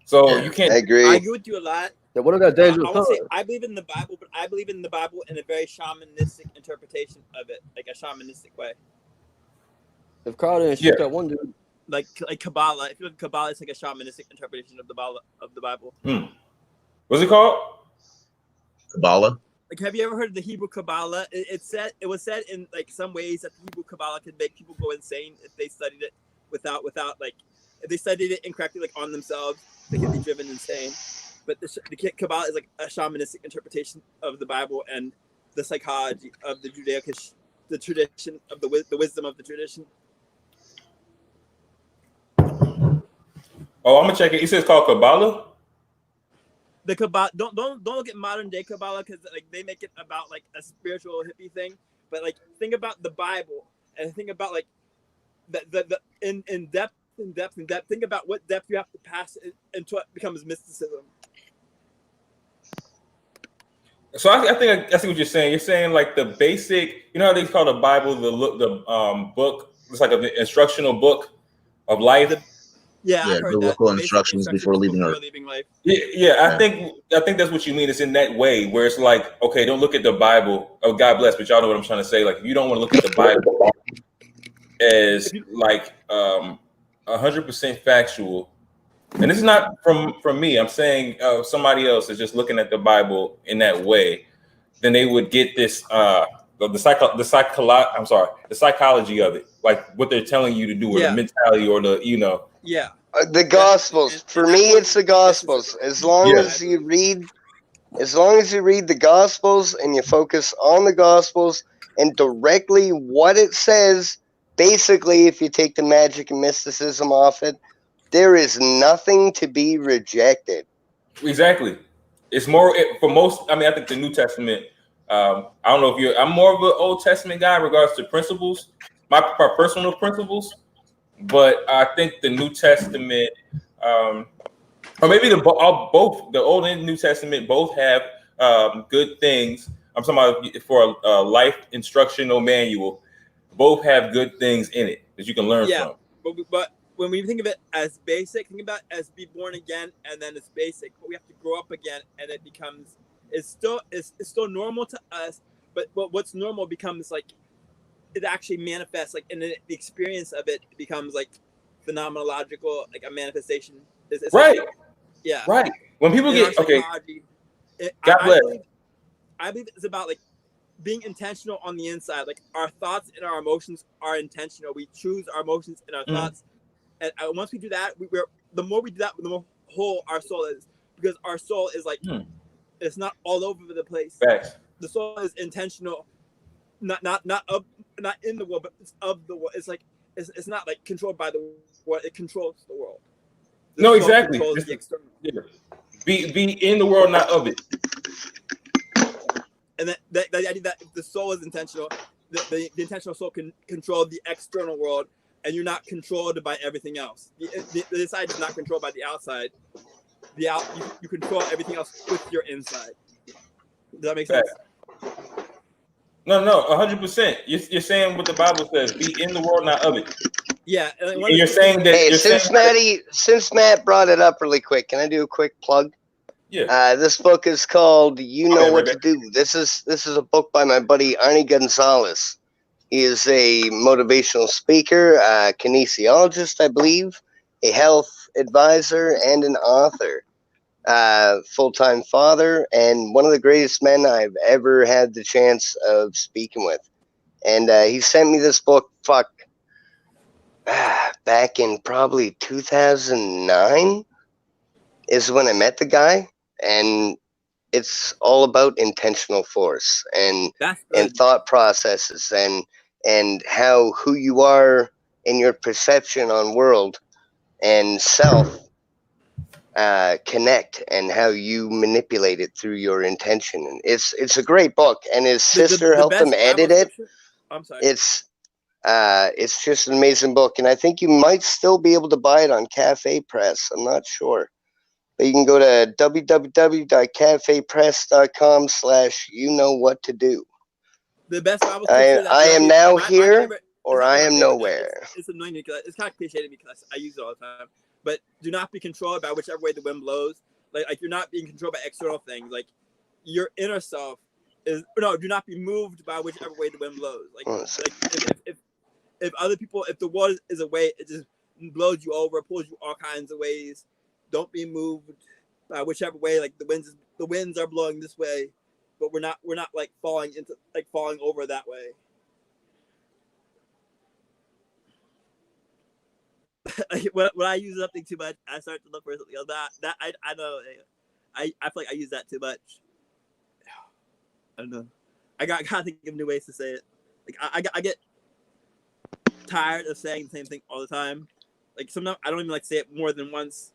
So you can't. I agree. I agree with you a lot. Yeah, what about dangerous? I would say I believe in the Bible, but I believe in the Bible in a very shamanistic interpretation of it, like a shamanistic way. If Carl didn't shoot that one dude, like Kabbalah. If you look at Kabbalah, it's like a shamanistic interpretation of the Bible. What's it called? Kabbalah. Like, have you ever heard of the Hebrew Kabbalah? It was said in like some ways that the Hebrew Kabbalah could make people go insane if they studied it without like if they studied it incorrectly, like on themselves, they could be driven insane. But the Kabbalah is like a shamanistic interpretation of the Bible and the psychology of the the tradition of the wisdom of the tradition. Oh, I'm gonna check it. It says called Kabbalah. The Kabbalah, don't look at modern day Kabbalah because like they make it about like a spiritual hippie thing. But like think about the Bible and think about like the in depth. Think about what depth you have to pass into what becomes mysticism. So I think I see what you're saying. You're saying like the basic, how they call the Bible the book. It's like an instructional book of life. Yeah, I've heard biblical that. instructions before leaving Earth. Life. Yeah. I think that's what you mean. It's in that way where it's like, okay, don't look at the Bible. Oh, God bless, but y'all know what I'm trying to say. Like, if you don't want to look at the Bible as like 100% factual, and this is not from me. I'm saying somebody else is just looking at the Bible in that way. Then they would get this the psychology of it, like what they're telling you to do, or the mentality, or the Yeah. The Gospels. For me, it's the Gospels. As long as you read the Gospels and you focus on the Gospels and directly what it says, basically, if you take the magic and mysticism off it, there is nothing to be rejected. Exactly. It's more for most. I mean, I think the New Testament. I don't know if I'm more of an Old Testament guy in regards to principles, my personal principles. But I think the New Testament, or maybe both the Old and New Testament both have good things. I'm talking about for a life instructional manual. Both have good things in it that you can learn from. But when we think of it as basic, think about it as be born again, and then it's basic. But we have to grow up again, and it becomes it's still normal to us. But what's normal becomes like. It actually manifests like in the experience of it becomes like phenomenological, like a manifestation. It's right. Like, yeah. Right. When people get God bless. I believe it's about like being intentional on the inside. Like our thoughts and our emotions are intentional. We choose our emotions and our thoughts. And once we do that, the more we do that, the more whole our soul is. Because our soul is like it's not all over the place. Facts. The soul is intentional. Not in the world, but it's of the world. It's like it's not like controlled by the world. It controls the world. No, exactly. The external. Yeah. Be in the world, not of it. And the idea that if the soul is intentional, the intentional soul can control the external world, and you're not controlled by everything else. The inside is not controlled by the outside. You control everything else with your inside. Does that make sense? No, 100%. You're saying what the Bible says: be in the world, not of it. Yeah, and you're saying that. Hey, since Matt brought it up really quick, can I do a quick plug? Yeah. This book is called "You Know What to Do." This is a book by my buddy Arnie Gonzalez. He is a motivational speaker, kinesiologist, I believe, a health advisor, and an author. Full-time father, and one of the greatest men I've ever had the chance of speaking with. And he sent me this book, back in probably 2009. is when I met the guy, and it's all about intentional force and thought processes and how who you are in your perception on world and self connect, and how you manipulate it through your intention. And it's a great book, and his sister helped him edit it. I'm sorry. It's just an amazing book, and I think you might still be able to buy it on Cafe Press. I'm not sure. But you can go to www.cafepress.com/you-know-what-to-do. The best Bible I scripture that am now here, favorite, or I am nowhere. It's annoying because it's kind of cliche to me because I use it all the time. But do not be controlled by whichever way the wind blows. Like you're not being controlled by external things. Like your inner self is no. Do not be moved by whichever way the wind blows. Like if other people, if the world is a way, it just blows you over, pulls you all kinds of ways. Don't be moved by whichever way. Like the winds are blowing this way, but we're not like falling over that way. when I use something too much, I start to look for something else. That I know. I feel like I use that too much. I don't know. I gotta think of new ways to say it. Like I get tired of saying the same thing all the time. Like sometimes I don't even like say it more than once.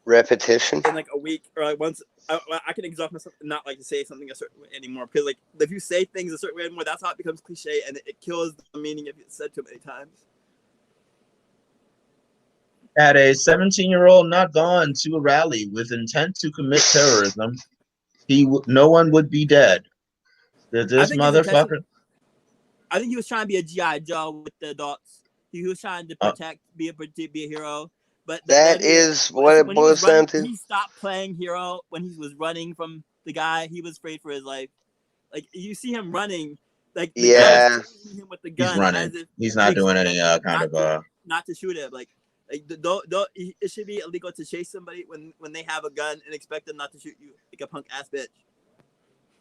Repetition in like a week or like once. I can exhaust myself and not like to say something a certain way anymore, because like if you say things a certain way anymore, that's how it becomes cliche and it kills the meaning if it's said too many times. Had a 17-year-old not gone to a rally with intent to commit terrorism, no one would be dead. This motherfucker. I think he was trying to be a G.I. Joe with the adults. He was trying to protect, be a hero. But that is what it boils down to. He stopped playing hero when he was running from the guy. He was afraid for his life. Like you see him running, like the guy was chasing him with the gun. He's running. He's not doing any kind of not to shoot him. Like don't. It should be illegal to chase somebody when they have a gun and expect them not to shoot you like a punk ass bitch.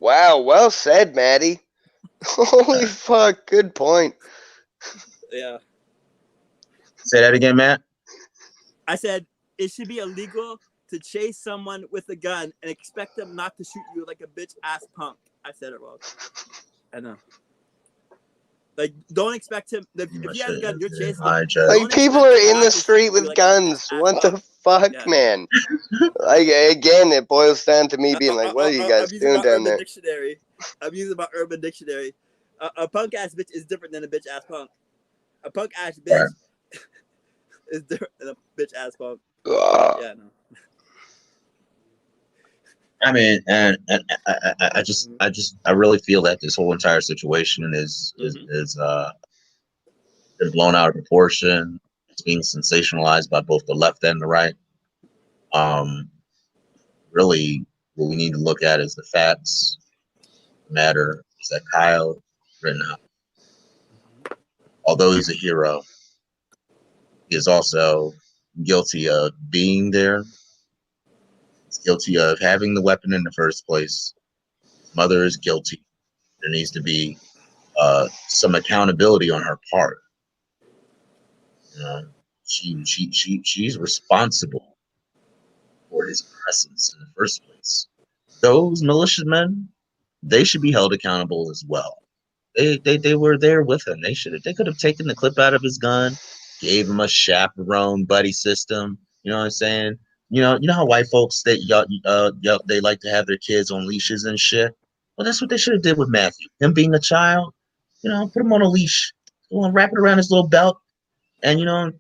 Wow, well said, Maddie. Holy fuck, good point. Yeah. Say that again, Matt. I said it should be illegal to chase someone with a gun and expect them not to shoot you like a bitch ass punk. I said it wrong. I know. Like, don't expect him. If he has a gun, you're chasing him. Like, people are in the street with guns. What the fuck, man? Like, again, it boils down to me being like, what are you guys doing down there? I'm using my Urban Dictionary. A punk ass bitch is different than a bitch ass punk. A punk ass bitch is different than a bitch ass punk. Yeah, no. I mean, and I really feel that this whole entire situation is been blown out of proportion. It's being sensationalized by both the left and the right. Really, what we need to look at is the facts. The matter is that Kyle Rittenhouse, although he's a hero, he is also guilty of being there. He's guilty of having the weapon in the first place. His mother is guilty. There needs to be some accountability on her part. You know, she's responsible for his presence in the first place. Those militiamen, they should be held accountable as well. They were there with him. They could have taken the clip out of his gun, gave him a chaperone buddy system. You know what I'm saying? You know how white folks they like to have their kids on leashes and shit. Well, that's what they should have did with Matthew. Him being a child, put him on a leash, wrap it around his little belt, and and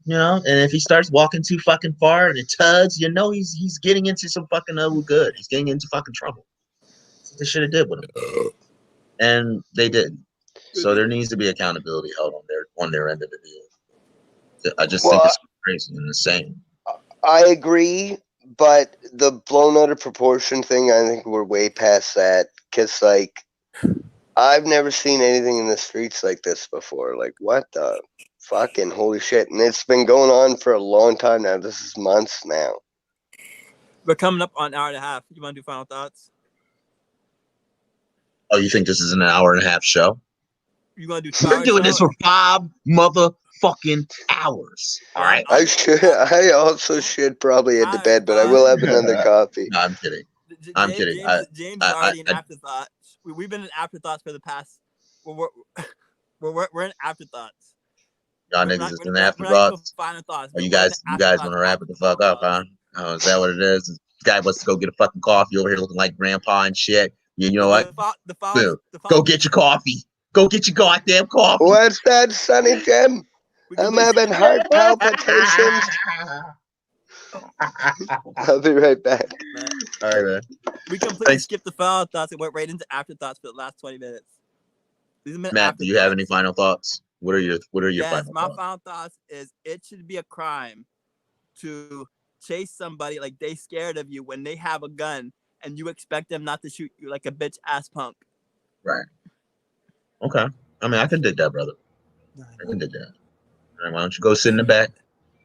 if he starts walking too fucking far and it tugs, he's getting into some fucking good. He's getting into fucking trouble. That's what they should have did with him, and they didn't. So there needs to be accountability held on their end of the deal. I just think it's crazy and insane. I agree, but the blown out of proportion thing, I think we're way past that. Because, like, I've never seen anything in the streets like this before. Like, what the fucking holy shit? And it's been going on for a long time now. This is months now. We're coming up on an hour and a half. You want to do final thoughts? Oh, you think this is an hour and a half show? You want to do? We're doing this for 5 motherfucking fucking hours. All Well, right. I also should probably head to bed, but I will have another coffee. No, I'm kidding. I'm kidding. James is already an afterthought. We've been in afterthoughts for the past. We're in afterthoughts. Y'all We're niggas not, is we're in not, we're not even afterthoughts. final thoughts. Oh, you We're in the guys afterthoughts want to wrap it the after fuck up, huh? thoughts. Oh, is that what it is? This guy wants to go get a fucking coffee over here looking like grandpa and shit. You know what? Boo. Go get your coffee. Go get your goddamn coffee. What's that, Sonny Jim? I'm having heart palpitations. I'll be right back. All right, man. We completely skipped the final thoughts and went right into afterthoughts for the last 20 minutes. Matt, do you have any final thoughts? What are your yes, final my thoughts? final thoughts is it should be a crime to chase somebody like they scared of you when they have a gun and you expect them not to shoot you like a bitch ass punk. Right. Okay. I mean, I can dig that, brother. I can dig that. All right, why don't you go sit in the back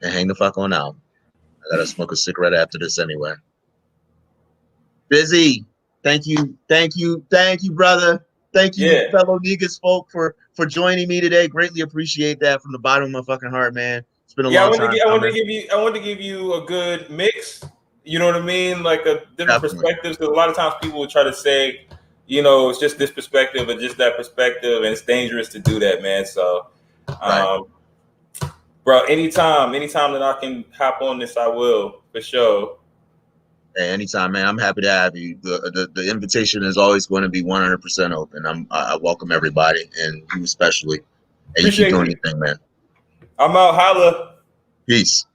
and hang the fuck on out? I gotta smoke a cigarette after this anyway. Busy. Thank you, brother. Thank you, fellow Negus folk, for joining me today. Greatly appreciate that from the bottom of my fucking heart, man. It's been a long time. I want to give you a good mix. You know what I mean? Like a different perspectives. Because a lot of times people will try to say, you know, it's just this perspective or just that perspective, and it's dangerous to do that, man. So, bro, anytime that I can hop on this, I will for sure. Hey, anytime, man. I'm happy to have you. The invitation is always going to be 100% open. I welcome everybody, and you especially. And you keep doing your thing, man. I'm out. Holla. Peace.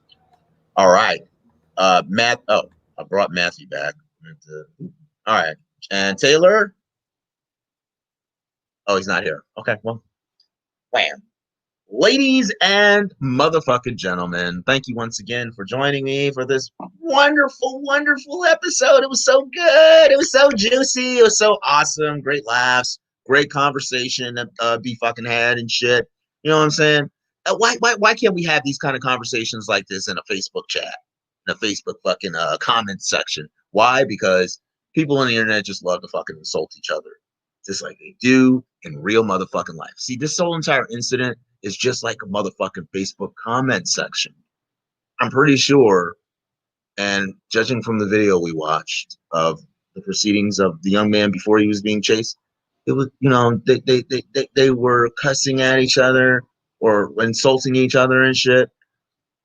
All right. Matt. Oh, I brought Matthew back. All right. And Taylor. Oh, he's not here. Okay. Well, wham. Ladies and motherfucking gentlemen, thank you once again for joining me for this wonderful, wonderful episode. It was so good. It was so juicy. It was so awesome. Great laughs, great conversation that be fucking had and shit. You know what I'm saying? Why can't we have these kind of conversations like this in a Facebook chat, in a Facebook fucking comment section? Why? Because people on the internet just love to fucking insult each other, just like they do in real motherfucking life. See, this whole entire incident is just like a motherfucking Facebook comment section. I'm pretty sure, and judging from the video we watched of the proceedings of the young man before he was being chased, it was, you know, they were cussing at each other or insulting each other and shit.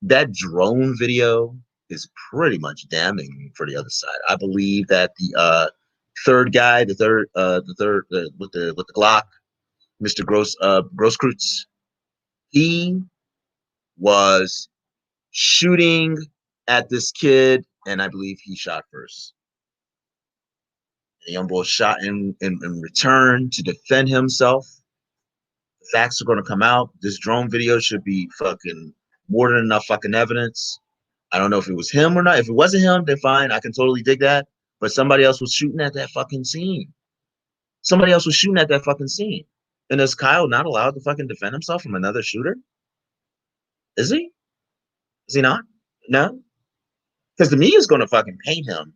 That drone video is pretty much damning for the other side. I believe that the third guy, with the Glock, Mr. Grosskreutz, he was shooting at this kid, and I believe he shot first. The young boy shot in return to defend himself. The facts are going to come out. This drone video should be fucking more than enough fucking evidence. I don't know if it was him or not. If it wasn't him, then fine. I can totally dig that. But somebody else was shooting at that fucking scene. Somebody else was shooting at that fucking scene. And is Kyle not allowed to fucking defend himself from another shooter? Is he? Is he not? No? Because the media is going to fucking paint him.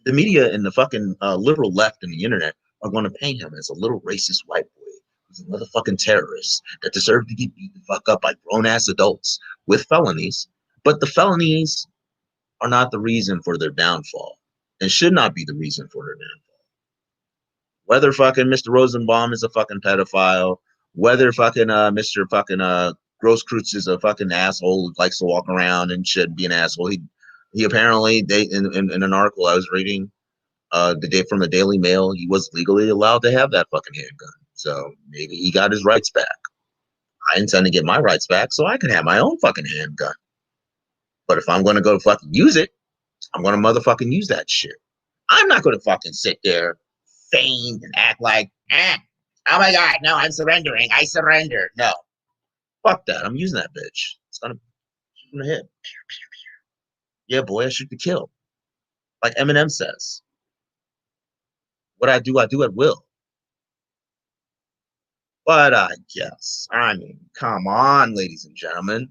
The media and the fucking liberal left and the internet are going to paint him as a little racist white boy who's a motherfucking terrorist that deserves to get beat the fuck up by grown-ass adults with felonies. But the felonies are not the reason for their downfall and should not be the reason for their downfall. Whether fucking Mr. Rosenbaum is a fucking pedophile, whether fucking Mr. fucking Grosskreutz is a fucking asshole who likes to walk around and shouldn't be an asshole. He apparently, in an article I was reading the day from the Daily Mail, he was legally allowed to have that fucking handgun. So maybe he got his rights back. I intend to get my rights back so I can have my own fucking handgun. But if I'm going to go fucking use it, I'm going to motherfucking use that shit. I'm not going to fucking sit there, feign and act like, oh my God, no, I'm surrendering. I surrender. No. Fuck that. I'm using that bitch. It's going to shoot in the head. Yeah, boy, I shoot to kill. Like Eminem says. What I do at will. But I guess, I mean, come on, ladies and gentlemen.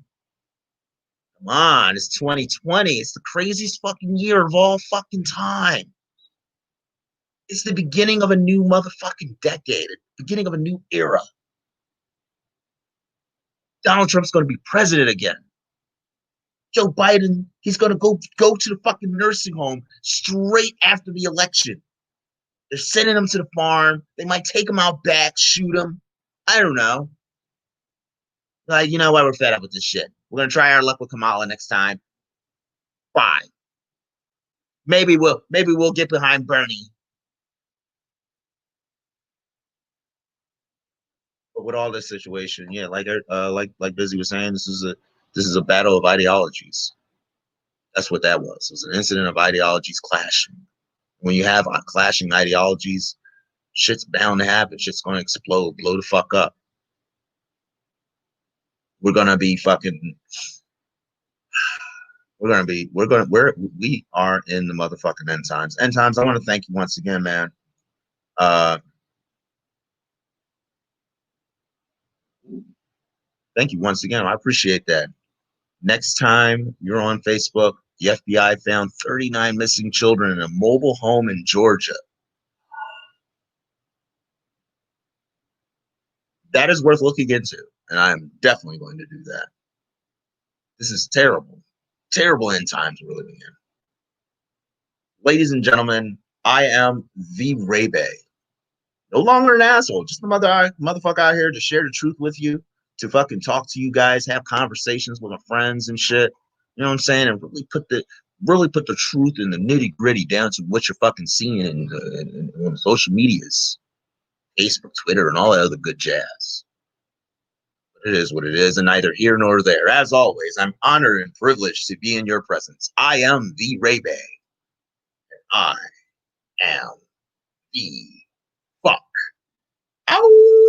Come on, it's 2020. It's the craziest fucking year of all fucking time. It's the beginning of a new motherfucking decade. The beginning of a new era. Donald Trump's going to be president again. Joe Biden, he's going to go to the fucking nursing home straight after the election. They're sending him to the farm. They might take him out back, shoot him. I don't know. Like, you know what? We're fed up with this shit. We're going to try our luck with Kamala next time. Fine. Maybe we'll get behind Bernie. But with all this situation, yeah, like Busy was saying, this is a battle of ideologies. That's what that was. It was an incident of ideologies clashing. When you have clashing ideologies, shit's bound to happen. Shit's going to explode, blow the fuck up. We are in the motherfucking end times. End times, I want to thank you once again, man. Thank you once again. I appreciate that. Next time you're on Facebook, the FBI found 39 missing children in a mobile home in Georgia. That is worth looking into, and I'm definitely going to do that. This is terrible. Terrible end times we're living in. Ladies and gentlemen, I am the Ray Bay. No longer an asshole, just a motherfucker out here to share the truth with you, to fucking talk to you guys, have conversations with my friends and shit. You know what I'm saying? And really put the truth and the nitty gritty down to what you're fucking seeing in social medias, Facebook, Twitter, and all that other good jazz. But it is what it is, and neither here nor there. As always, I'm honored and privileged to be in your presence. I am the Ray Bay. I am the